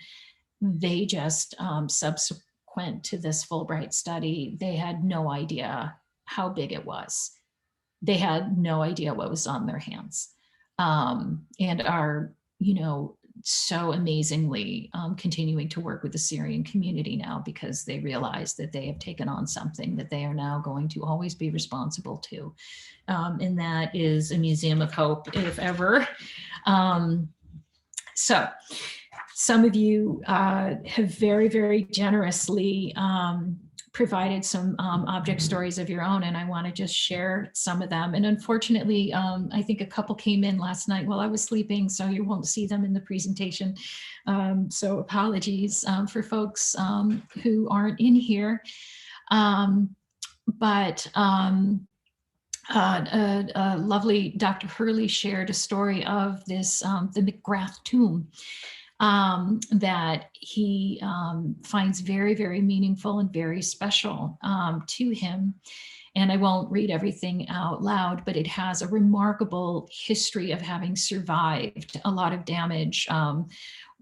They just, subsequent to this Fulbright study, they had no idea how big it was. They had no idea what was on their hands, and are, so amazingly continuing to work with the Syrian community now, because they realize that they have taken on something that they are now going to always be responsible to. And that is a museum of hope, if ever. So some of you have very, very generously provided some object stories of your own, and I want to just share some of them. And unfortunately, I think a couple came in last night while I was sleeping, so you won't see them in the presentation. So apologies for folks who aren't in here. But lovely Dr. Hurley shared a story of this, the McGrath Tomb, that he finds very, very meaningful and very special to him. And I won't read everything out loud, but it has a remarkable history of having survived a lot of damage,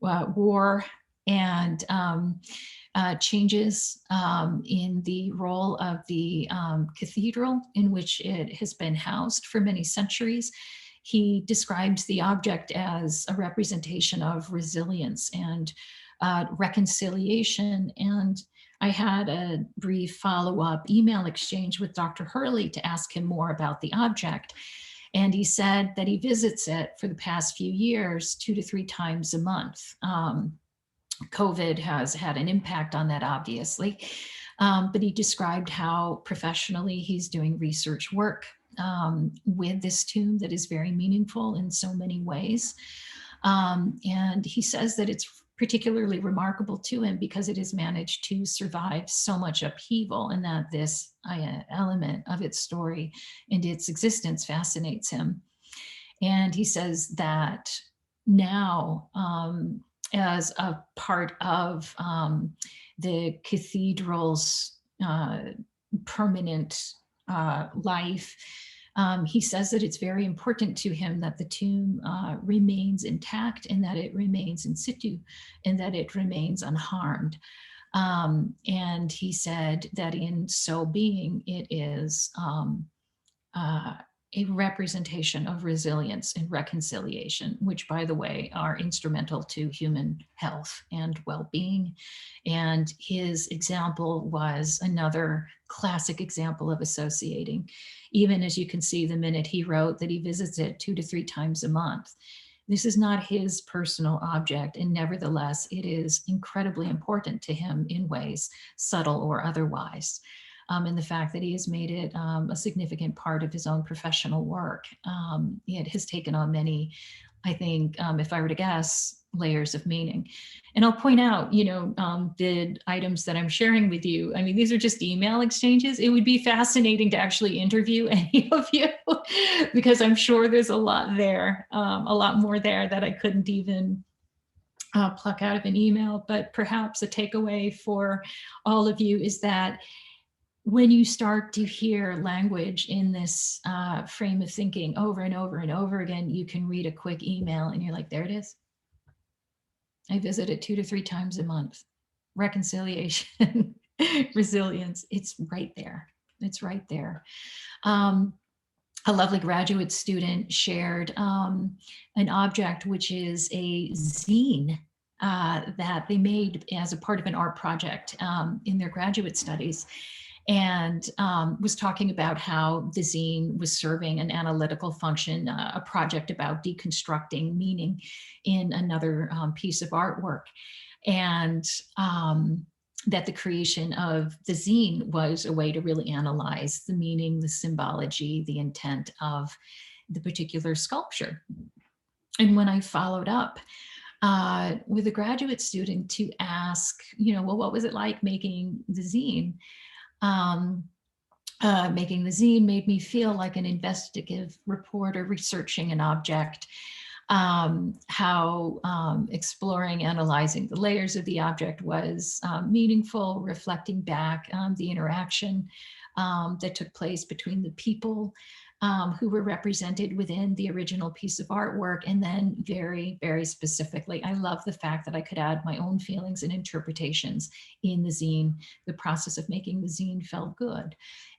war, and changes in the role of the cathedral in which it has been housed for many centuries. He describes the object as a representation of resilience and reconciliation. And I had a brief follow-up email exchange with Dr. Hurley to ask him more about the object. And he said that he visits it for the past few years, 2 to 3 times a month. COVID has had an impact on that, obviously. But he described how professionally he's doing research work with this tomb that is very meaningful in so many ways. And he says that it's particularly remarkable to him because it has managed to survive so much upheaval, and that this element of its story and its existence fascinates him. And he says that now, as a part of the cathedral's permanent life, he says that it's very important to him that the tomb remains intact, and that it remains in situ, and that it remains unharmed. And he said that in so being, it is a representation of resilience and reconciliation, which, by the way, are instrumental to human health and well-being. And his example was another classic example of associating. Even as you can see, the minute he wrote that he visits it 2 to 3 times a month. This is not his personal object, and nevertheless, it is incredibly important to him in ways, subtle or otherwise. And the fact that he has made it a significant part of his own professional work. It has taken on many, I think, if I were to guess, layers of meaning. And I'll point out, the items that I'm sharing with you, I mean, these are just email exchanges. It would be fascinating to actually interview any of you, because I'm sure there's a lot there, a lot more there that I couldn't even pluck out of an email, but perhaps a takeaway for all of you is that when you start to hear language in this frame of thinking over and over and over again, you can read a quick email and you're like, there it is. I visit it 2 to 3 times a month. Reconciliation, resilience, it's right there. It's right there. A lovely graduate student shared an object, which is a zine that they made as a part of an art project in their graduate studies, and was talking about how the zine was serving an analytical function, a project about deconstructing meaning in another piece of artwork. And that the creation of the zine was a way to really analyze the meaning, the symbology, the intent of the particular sculpture. And when I followed up with a graduate student to ask, well, what was it like making the zine? Making the zine made me feel like an investigative reporter researching an object. How exploring, analyzing the layers of the object was meaningful, reflecting back the interaction that took place between the people who were represented within the original piece of artwork. And then very, very specifically, I love the fact that I could add my own feelings and interpretations in the zine. The process of making the zine felt good.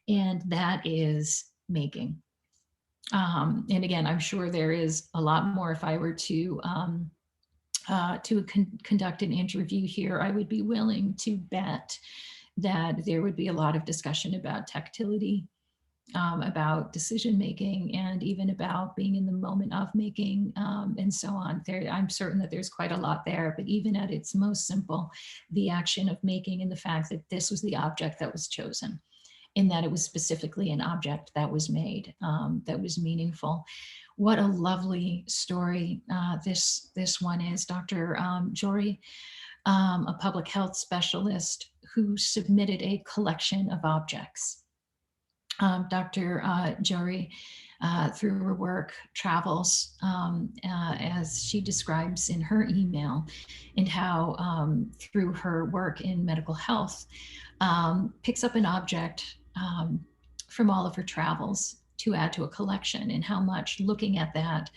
And that is making. And again, I'm sure there is a lot more. If I were to conduct an interview here, I would be willing to bet that there would be a lot of discussion about tactility, about decision making, and even about being in the moment of making, and so on. I'm certain that there's quite a lot there, but even at its most simple, the action of making and the fact that this was the object that was chosen, in that it was specifically an object that was made, that was meaningful. What a lovely story this one is. Dr. Jory, a public health specialist who submitted a collection of objects. Dr. Jory, through her work, travels, as she describes in her email, and how through her work in medical health, picks up an object from all of her travels to add to a collection, and how much looking at that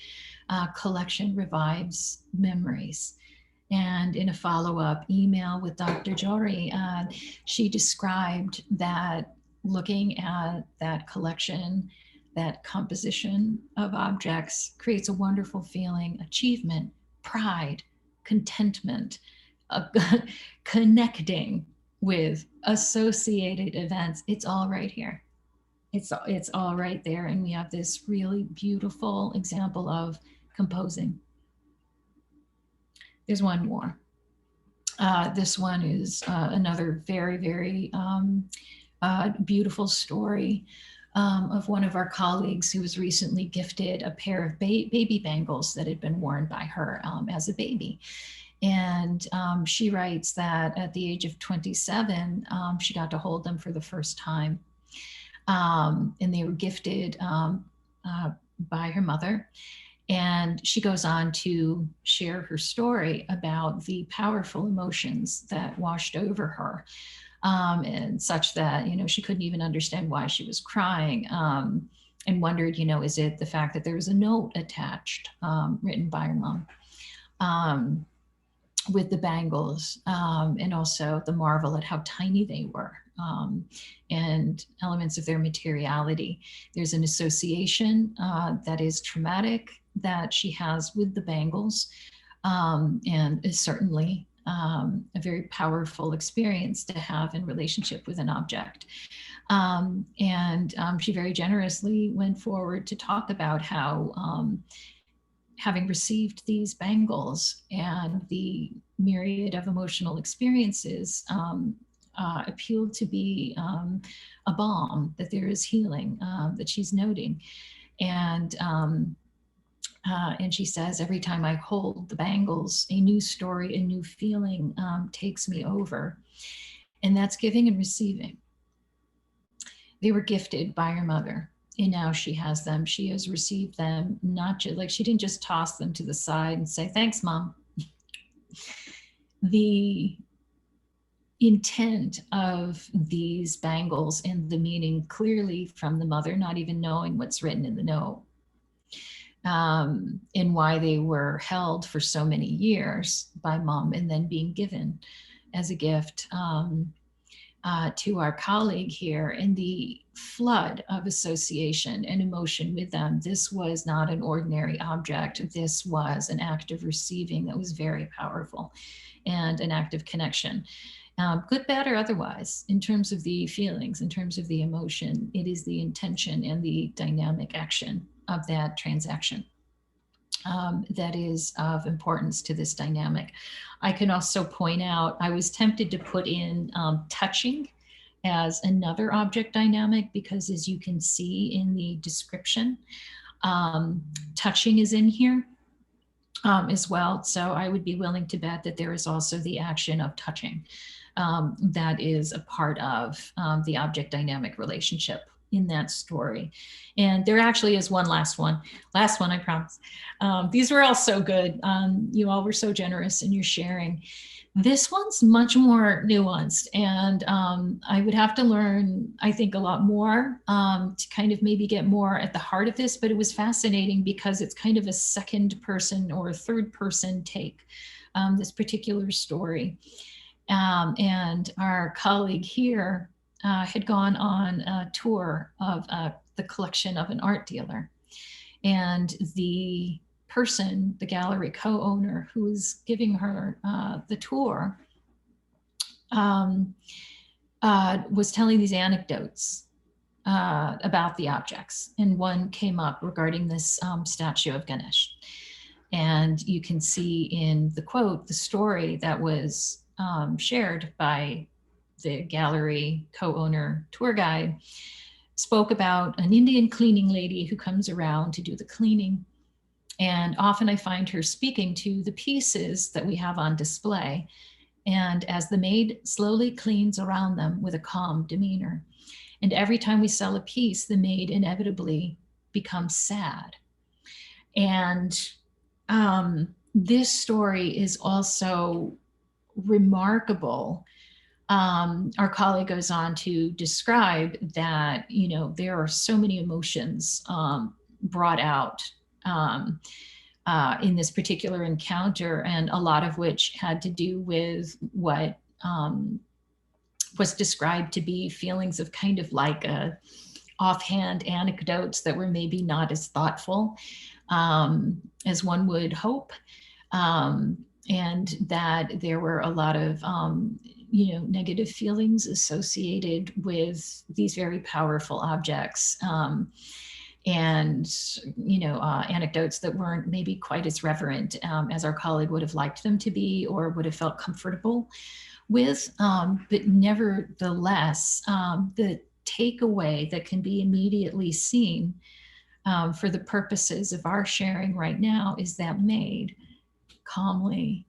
collection revives memories. And in a follow-up email with Dr. Jory, she described that looking at that collection, that composition of objects, creates a wonderful feeling, achievement, pride, contentment, connecting with associated events. It's all right here. It's all right there. And we have this really beautiful example of composing. There's one more. This one is another very, very beautiful story of one of our colleagues who was recently gifted a pair of baby bangles that had been worn by her as a baby. And she writes that at the age of 27, she got to hold them for the first time. And they were gifted by her mother. And she goes on to share her story about the powerful emotions that washed over her, and such that, she couldn't even understand why she was crying, and wondered, is it the fact that there was a note attached, written by her mom, with the bangles, and also the marvel at how tiny they were, and elements of their materiality. There's an association that is traumatic that she has with the bangles, and is certainly a very powerful experience to have in relationship with an object. And she very generously went forward to talk about how having received these bangles and the myriad of emotional experiences appealed to be a balm, that there is healing that she's noting. And she says, every time I hold the bangles, a new story, a new feeling takes me over. And that's giving and receiving. They were gifted by her mother, and now she has them. She has received them, not just like she didn't just toss them to the side and say, thanks, Mom. The intent of these bangles and the meaning clearly from the mother, not even knowing what's written in the note, and why they were held for so many years by mom and then being given as a gift to our colleague here, and the flood of association and emotion with them. This was not an ordinary object. This was an act of receiving that was very powerful and an act of connection. Good, bad, or otherwise, in terms of the feelings, in terms of the emotion, it is the intention and the dynamic action of that transaction that is of importance to this dynamic. I can also point out, I was tempted to put in touching as another object dynamic, because as you can see in the description, touching is in here as well. So I would be willing to bet that there is also the action of touching that is a part of the object dynamic relationship in that story. And there actually is one last one, I promise. These were all so good. You all were so generous in your sharing. This one's much more nuanced, and I would have to learn, I think, a lot more to kind of maybe get more at the heart of this, but it was fascinating because it's kind of a second person or a third person take, this particular story. And our colleague here had gone on a tour of the collection of an art dealer. And the person, the gallery co-owner who was giving her the tour, was telling these anecdotes about the objects. And one came up regarding this statue of Ganesh. And you can see in the quote, the story that was shared by the gallery co-owner tour guide spoke about an Indian cleaning lady who comes around to do the cleaning. And often I find her speaking to the pieces that we have on display. And as the maid slowly cleans around them with a calm demeanor. And every time we sell a piece, the maid inevitably becomes sad. And this story is also remarkable. Our colleague goes on to describe that, you know, there are so many emotions brought out in this particular encounter, and a lot of which had to do with what was described to be feelings of kind of like offhand anecdotes that were maybe not as thoughtful as one would hope. And that there were a lot of you know, negative feelings associated with these very powerful objects, and you know, anecdotes that weren't maybe quite as reverent as our colleague would have liked them to be or would have felt comfortable with, but nevertheless, the takeaway that can be immediately seen for the purposes of our sharing right now is that maid calmly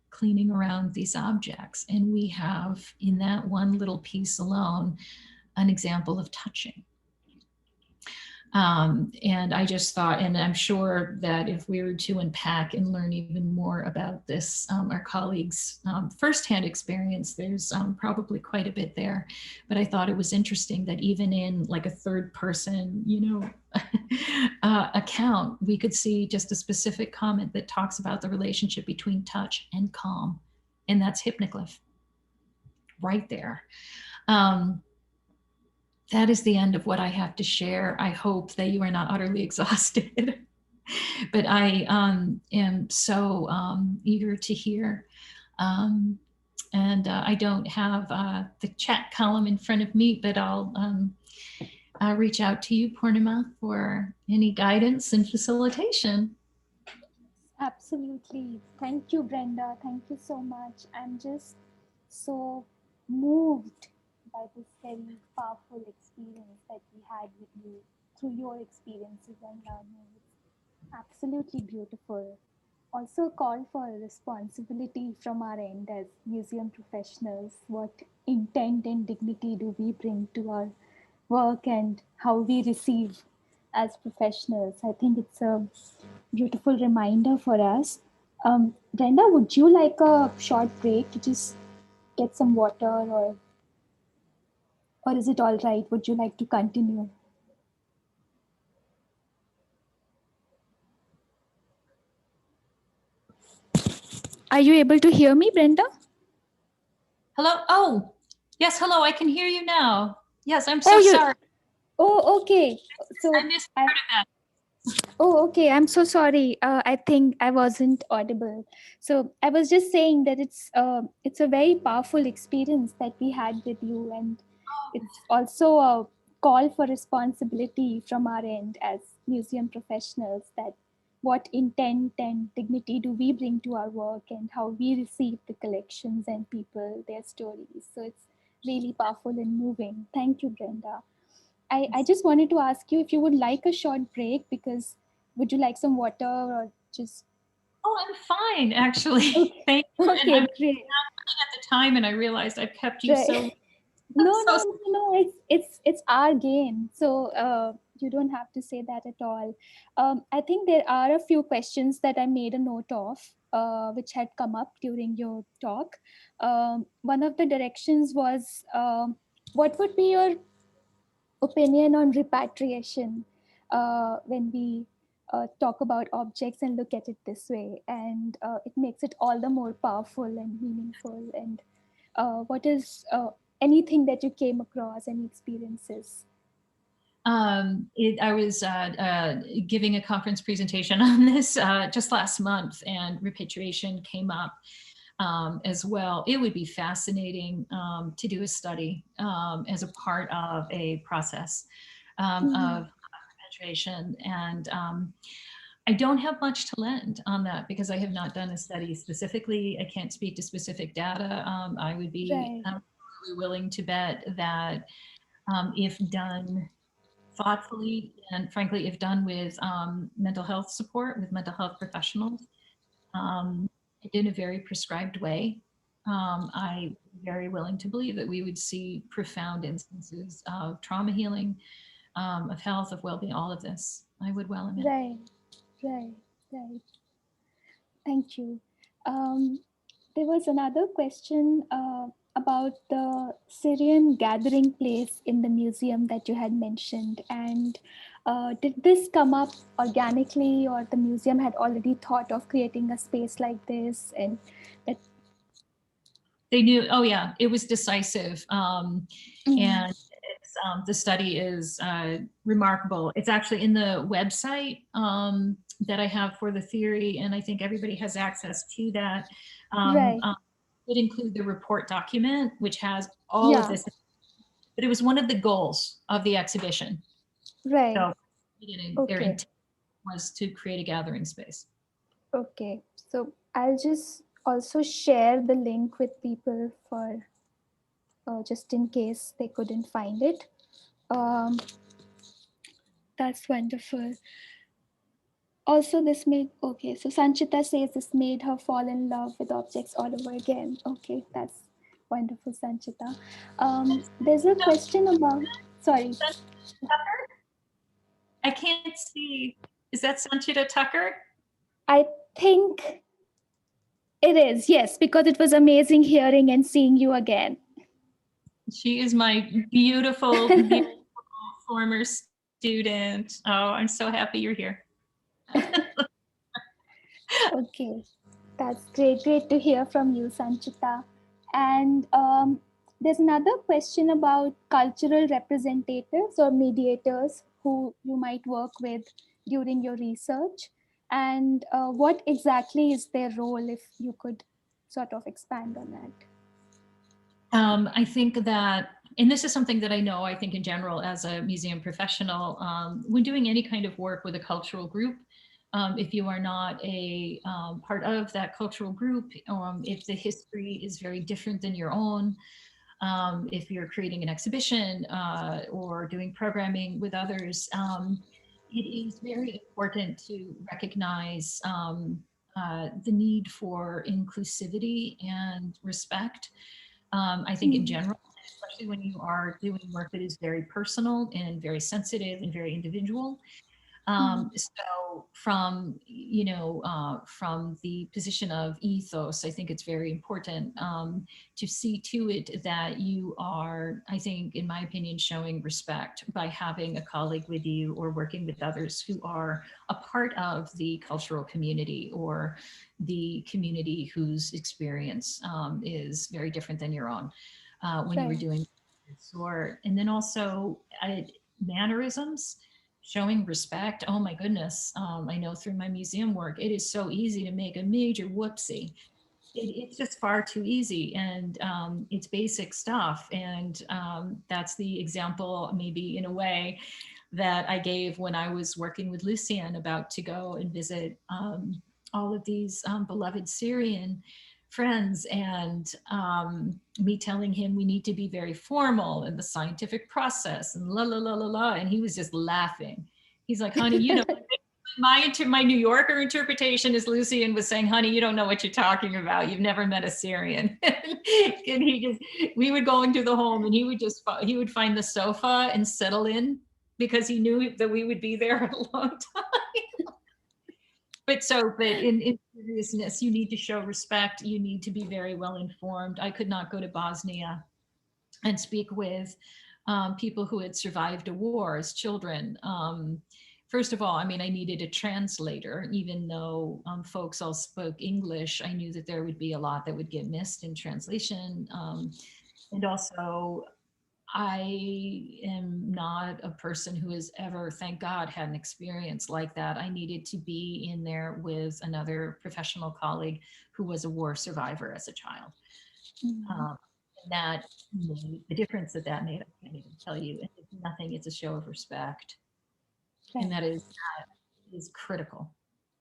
cleaning around these objects. And we have in that one little piece alone, an example of touching. And I just thought, and I'm sure that if we were to unpack and learn even more about this, our colleagues' firsthand experience, there's probably quite a bit there. But I thought it was interesting that even in like a third person, you know, account, we could see just a specific comment that talks about the relationship between touch and calm. And that's hypnoglyph right there. That is the end of what I have to share. I hope that you are not utterly exhausted, but I am so eager to hear. And I don't have the chat column in front of me, but I'll reach out to you, Purnima, for any guidance and facilitation. Absolutely. Thank you, Brenda. Thank you so much. I'm just so moved by this very powerful experience that we had with you through your experiences and learning. It's absolutely beautiful. Also, a call for responsibility from our end as museum professionals. What intent and dignity do we bring to our work and how we receive as professionals? I think it's a beautiful reminder for us. Brenda, would you like a short break to just get some water, or is it all right? Would you like to continue? Are you able to hear me, Brenda? Hello? Oh, yes, hello, I can hear you now. Yes, I'm Oh, so sorry. Oh, okay. So I missed part of that. Oh, okay. I'm so sorry. I think I wasn't audible. So I was just saying that it's a very powerful experience that we had with you, and it's also a call for responsibility from our end as museum professionals, that what intent and dignity do we bring to our work, and how we receive the collections and people, their stories. So it's really powerful and moving. Thank you, Brenda. I just wanted to ask you if you would like a short break, because would you like some water or just... Oh, I'm fine, actually. Okay, Thank you. And I'm okay, looking great. at the time and I realized I've kept you Right. so, No, so, it's our game. So you don't have to say that at all. I think there are a few questions that I made a note of, which had come up during your talk. One of the directions was, what would be your opinion on repatriation when we talk about objects and look at it this way, and it makes it all the more powerful and meaningful. And what is anything that you came across, any experiences? I was giving a conference presentation on this just last month, and repatriation came up as well. It would be fascinating to do a study as a part of a process of repatriation. And I don't have much to lend on that because I have not done a study specifically. I can't speak to specific data. I would be Right. absolutely willing to bet that if done thoughtfully and frankly, if done with mental health support, with mental health professionals, um, in a very prescribed way, I'm very willing to believe that we would see profound instances of trauma healing, of health, of well-being, all of this. I would well imagine. Right, right, right. Thank you. There was another question about the Syrian gathering place in the museum that you had mentioned. And did this come up organically, or the museum had already thought of creating a space like this? And that... They knew, oh yeah, it was decisive. Mm. And the study is remarkable. It's actually in the website that I have for the theory, and I think everybody has access to that. Right. It include the report document, which has all of Yeah. this, but it was one of the goals of the exhibition. Right. So beginning, their Okay. intent was to create a gathering space. Okay. So I'll just also share the link with people for just in case they couldn't find it. Um, that's wonderful. Also, this made... okay, so Sanchita says this made her fall in love with objects all over again. Okay, that's wonderful, Sanchita. There's a question about... sorry. I can't see. Is that Sanchita Tucker? I think it is, yes, because it was amazing hearing and seeing you again. She is my beautiful, beautiful former student. Oh, I'm so happy you're here. Okay, that's great. Great to hear from you, Sanchita. And there's another question about cultural representatives or mediators who you might work with during your research. And what exactly is their role, if you could sort of expand on that? I think that, and this is something that I know, I think in general as a museum professional, when doing any kind of work with a cultural group, if you are not a part of that cultural group, if the history is very different than your own, if you're creating an exhibition or doing programming with others, it is very important to recognize the need for inclusivity and respect. I think in general, especially when you are doing work that is very personal and very sensitive and very individual, So from, from the position of ethos, I think it's very important to see to it that you are, I think, in my opinion, showing respect by having a colleague with you or working with others who are a part of the cultural community or the community whose experience is very different than your own when you were doing this sort. And then also mannerisms, showing respect. Oh my goodness. I know through my museum work, it is so easy to make a major whoopsie. It's just far too easy, and it's basic stuff. And that's the example, maybe in a way, that I gave when I was working with Lucian about to go and visit all of these beloved Syrian friends, and me telling him we need to be very formal in the scientific process and la la la la la, and he was just laughing. He's like, honey, my New Yorker interpretation is Lucian was saying, honey, you don't know what you're talking about. You've never met a Syrian. And we would go into the home, and he would find the sofa and settle in because he knew that we would be there a long time. But in seriousness, you need to show respect. You need to be very well informed. I could not go to Bosnia and speak with people who had survived a war as children. First of all, I mean, I needed a translator, even though folks all spoke English. I knew that there would be a lot that would get missed in translation. And also, I am not a person who has ever, thank God, had an experience like that. I needed to be in there with another professional colleague who was a war survivor as a child. And that made the difference that made, I can't even tell you. It's nothing, it's a show of respect. Right. And that is critical.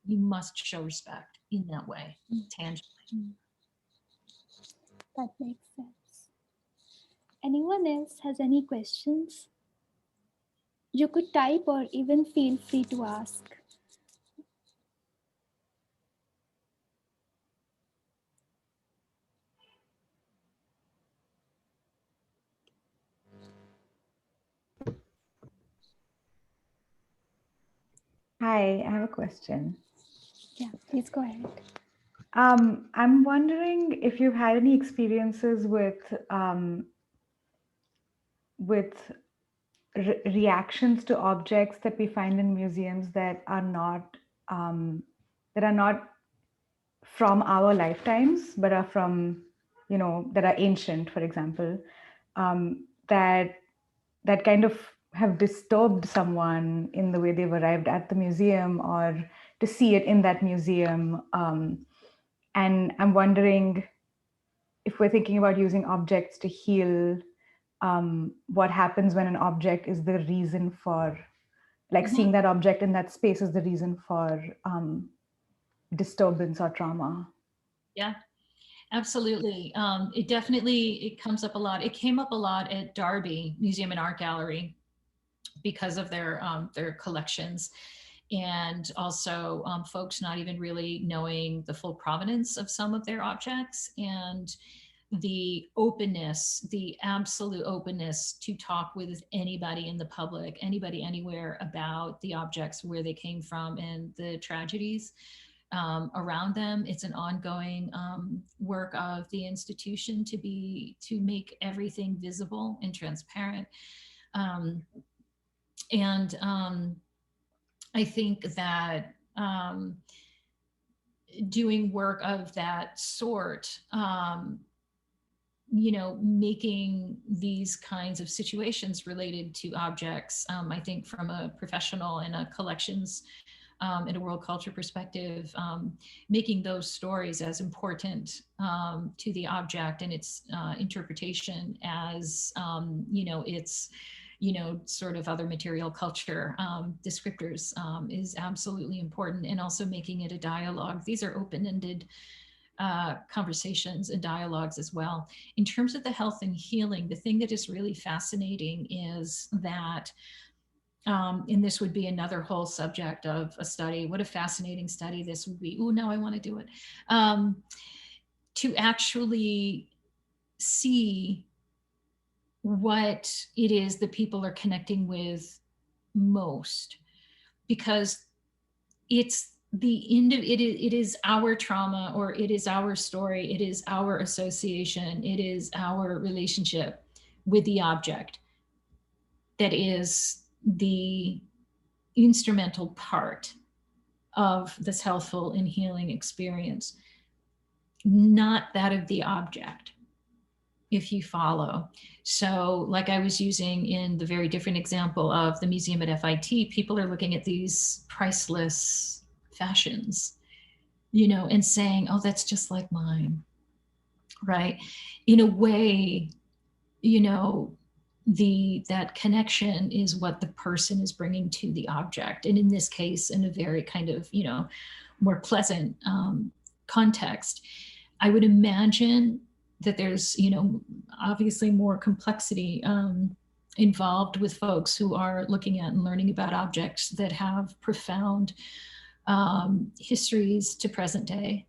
You must show respect in that way, tangibly. That makes sense. Anyone else has any questions? You could type or even feel free to ask. Hi, I have a question. Yeah, please go ahead. I'm wondering if you've had any experiences with reactions to objects that we find in museums that are not from our lifetimes, but are from, that are ancient, for example, that kind of have disturbed someone in the way they've arrived at the museum or to see it in that museum. And I'm wondering if we're thinking about using objects to heal, what happens when an object is the reason for, like seeing that object in that space is the reason for disturbance or trauma. Yeah, absolutely. It comes up a lot. It came up a lot at Darby Museum and Art Gallery because of their collections. And also folks not even really knowing the full provenance of some of their objects, and the openness, the absolute openness to talk with anybody in the public, anybody anywhere about the objects, where they came from and the tragedies around them. It's an ongoing work of the institution to make everything visible and transparent. I think that doing work of that sort, making these kinds of situations related to objects, I think from a professional and a collections and a world culture perspective, making those stories as important to the object and its interpretation as, its sort of other material culture descriptors is absolutely important. And also making it a dialogue. These are open-ended conversations and dialogues as well. In terms of the health and healing, the thing that is really fascinating is that, and this would be another whole subject of a study. What a fascinating study this would be. Oh, now I want to do it. To actually see what it is that people are connecting with most. because it's it is our trauma, or it is our story, it is our association, it is our relationship with the object that is the instrumental part of this healthful and healing experience, not that of the object, if you follow. So like I was using in the very different example of the museum at FIT, people are looking at these priceless fashions, you know, and saying, oh, that's just like mine, right? In a way, you know, that connection is what the person is bringing to the object. And in this case, in a very kind of, you know, more pleasant context, I would imagine that there's, you know, obviously more complexity involved with folks who are looking at and learning about objects that have profound histories to present day,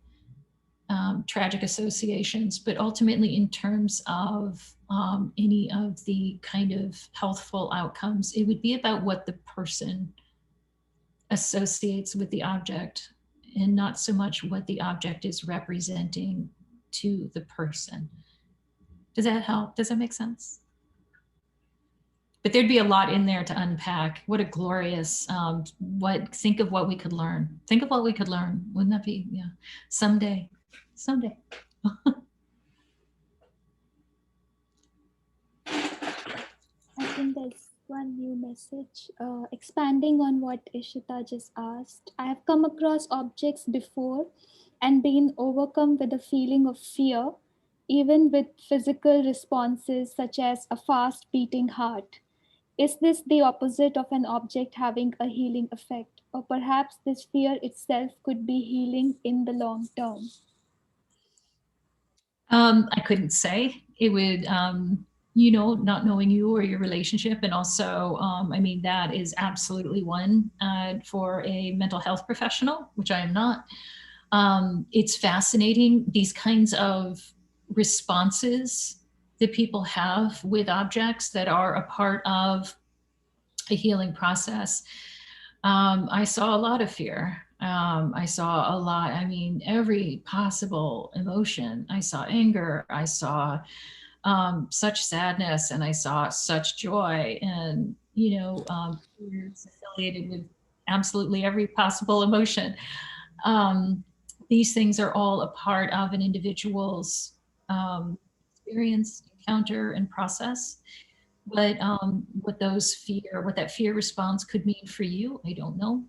tragic associations, but ultimately in terms of any of the kind of healthful outcomes, it would be about what the person associates with the object, and not so much what the object is representing to the person. Does that help? Does that make sense? But there'd be a lot in there to unpack. What a glorious, think of what we could learn. Think of what we could learn. Wouldn't that be, yeah, someday. I think there's one new message. Expanding on what Ishita just asked, I have come across objects before and been overcome with a feeling of fear, even with physical responses such as a fast beating heart. Is this the opposite of an object having a healing effect? Or perhaps this fear itself could be healing in the long term? I couldn't say. It would, you know, not knowing you or your relationship. And also, I mean, that is absolutely one for a mental health professional, which I am not. It's fascinating, these kinds of responses that people have with objects that are a part of a healing process. I saw a lot of fear. I saw a lot, I mean, every possible emotion. I saw anger, I saw such sadness, and I saw such joy, and, you know, fears affiliated with absolutely every possible emotion. These things are all a part of an individual's experience, encounter, and process. But what that fear response could mean for you, I don't know.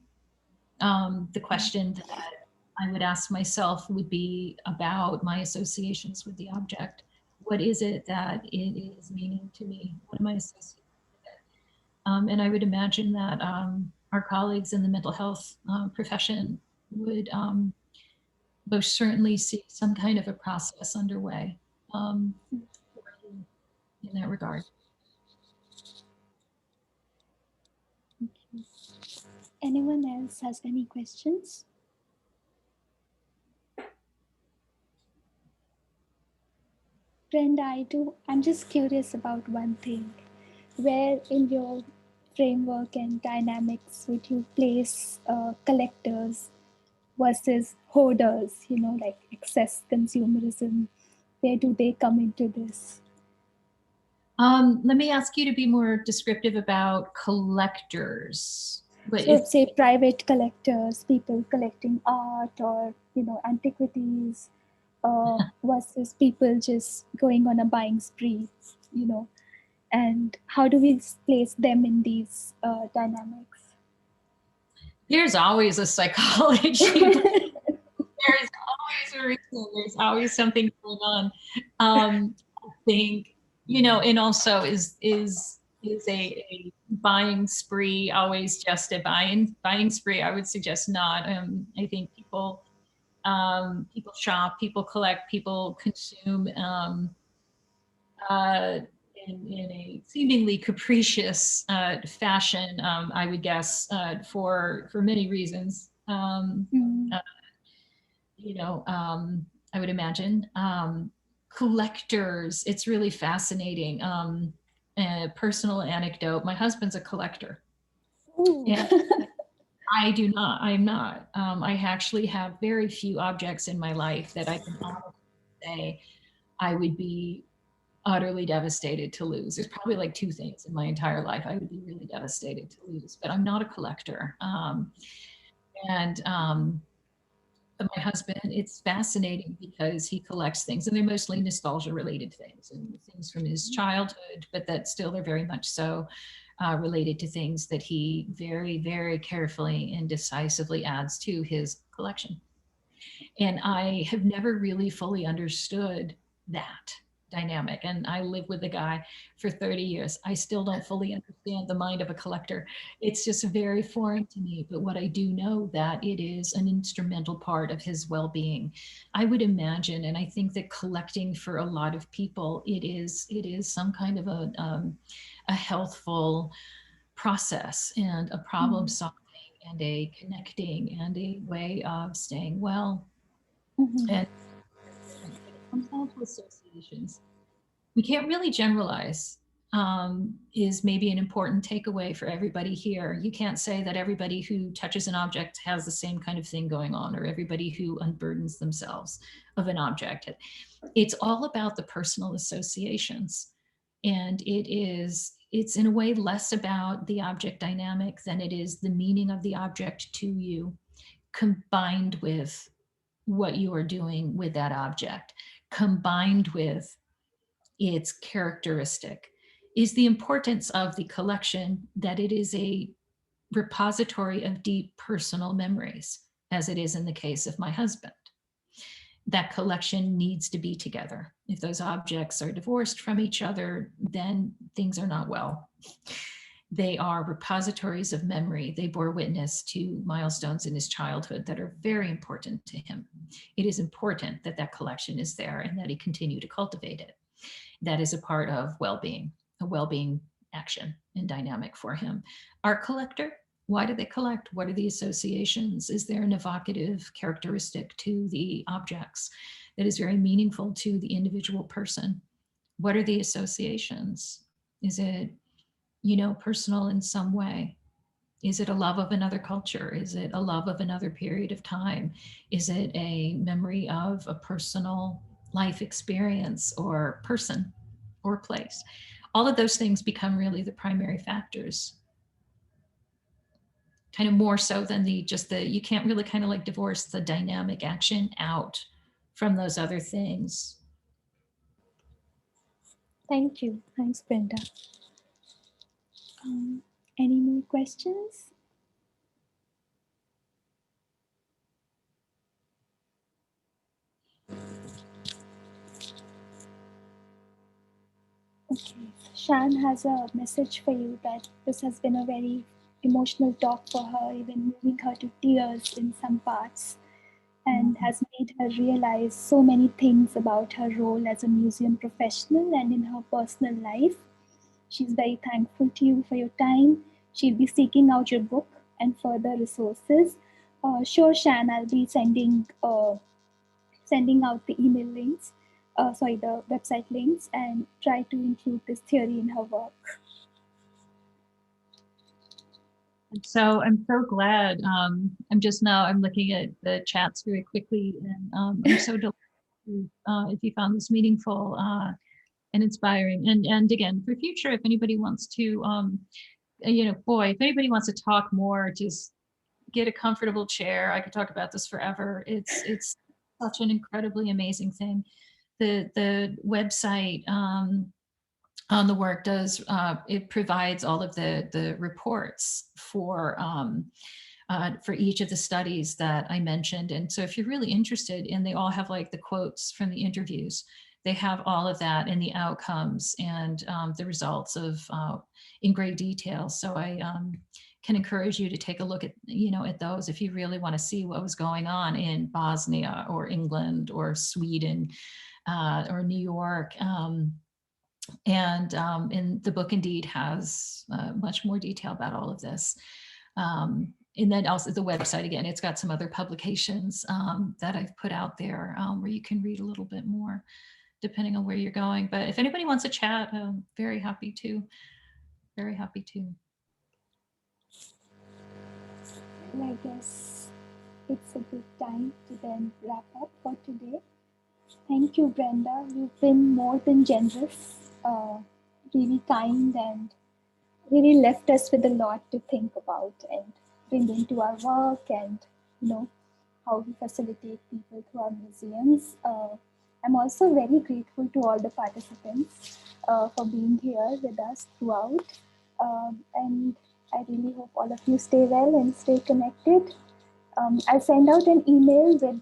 The question that I would ask myself would be about my associations with the object. What is it that it is meaning to me? What am I associating with it? And I would imagine that our colleagues in the mental health profession would most certainly see some kind of a process underway in that regard. Anyone else has any questions? Brenda, I'm just curious about one thing. Where in your framework and dynamics would you place collectors versus hoarders, you know, like excess consumerism? Where do they come into this? Let me ask you to be more descriptive about collectors. So say private collectors, people collecting art or, you know, antiquities, versus people just going on a buying spree, you know, and how do we place them in these dynamics? There's always a psychology. There's always a reason. There's always something going on. I think, you know, and also is a buying spree always just a buying spree? I would suggest not. I think people shop, people collect, people consume in a seemingly capricious fashion, I would guess, for many reasons. You know, I would imagine. Collectors, it's really fascinating. A personal anecdote, my husband's a collector. Ooh. I do not. I'm not. I actually have very few objects in my life that I can honestly say I would be utterly devastated to lose. There's probably like two things in my entire life I would be really devastated to lose, but I'm not a collector. And my husband, it's fascinating because he collects things, and they're mostly nostalgia related things and things from his childhood, but that still they're very much so related to things that he very, very carefully and decisively adds to his collection. And I have never really fully understood that dynamic. And I live with a guy for 30 years. I still don't fully understand the mind of a collector. It's just very foreign to me. But what I do know that it is an instrumental part of his well-being. I would imagine, and I think that collecting for a lot of people, it is some kind of a healthful process and a problem solving and a connecting and a way of staying well. And it comes down to associations. We can't really generalize, is maybe an important takeaway for everybody here. You can't say that everybody who touches an object has the same kind of thing going on, or everybody who unburdens themselves of an object. It's all about the personal associations. And it's in a way less about the object dynamic than it is the meaning of the object to you, combined with what you are doing with that object, combined with its characteristic. Is the importance of the collection that it is a repository of deep personal memories, as it is in the case of my husband. That collection needs to be together. If those objects are divorced from each other, then things are not well. They are repositories of memory. They bore witness to milestones in his childhood that are very important to him. It is important that that collection is there and that he continue to cultivate it. That is a part of well-being, a well-being action and dynamic for him. Art collector, why do they collect? What are the associations? Is there an evocative characteristic to the objects that is very meaningful to the individual person? What are the associations? Is it, personal in some way? Is it a love of another culture? Is it a love of another period of time? Is it a memory of a personal life experience or person or place? All of those things become really the primary factors, kind of more so than you can't really kind of like divorce the dynamic action out from those other things. Thank you. Thanks, Brenda. Any more questions? Okay, Shan has a message for you that this has been a very emotional talk for her, even moving her to tears in some parts, and has made her realize so many things about her role as a museum professional and in her personal life. She's very thankful to you for your time. She'll be seeking out your book and further resources. Sure, Shan, I'll be sending out the email links, the website links, and try to include this theory in her work. So I'm so glad. I'm looking at the chats very quickly, and I'm so delighted if you found this meaningful and inspiring. And again, for future, if anybody wants to, if anybody wants to talk more, just get a comfortable chair. I could talk about this forever. It's such an incredibly amazing thing. The website on the work does it provides all of the reports for each of the studies that I mentioned. And so if you're really interested, and they all have like the quotes from the interviews, they have all of that and the outcomes and the results of in great detail. So I can encourage you to take a look at, at those if you really want to see what was going on in Bosnia or England or Sweden or New York. And the book indeed has much more detail about all of this. And then also the website, again, it's got some other publications that I've put out there where you can read a little bit more depending on where you're going. But if anybody wants to chat, very happy to. Very happy to. I guess it's a good time to then wrap up for today. Thank you, Brenda. You've been more than generous, really kind, and really left us with a lot to think about and bring into our work and, you know, how we facilitate people through our museums. I'm also very grateful to all the participants for being here with us throughout. And I really hope all of you stay well and stay connected. I'll send out an email with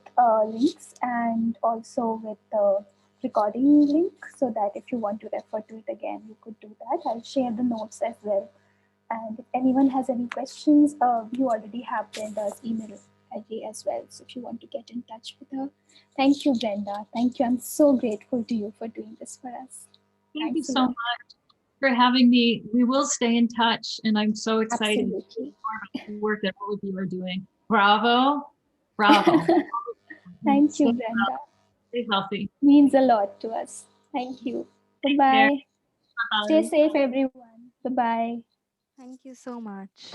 links and also with the recording link so that if you want to refer to it again, you could do that. I'll share the notes as well. And if anyone has any questions, you already have Brenda's email ID as well. So if you want to get in touch with her, thank you, Brenda. Thank you. I'm so grateful to you for doing this for us. Thank Thanks you so much for having me. We will stay in touch, and I'm so excited Absolutely. for the work that all of you are doing. Bravo. Bravo. Thank you, Stay Brenda. Stay healthy. Means a lot to us. Thank you. Take care. Bye-bye. Bye-bye. Stay safe, everyone. Bye-bye. Thank you so much.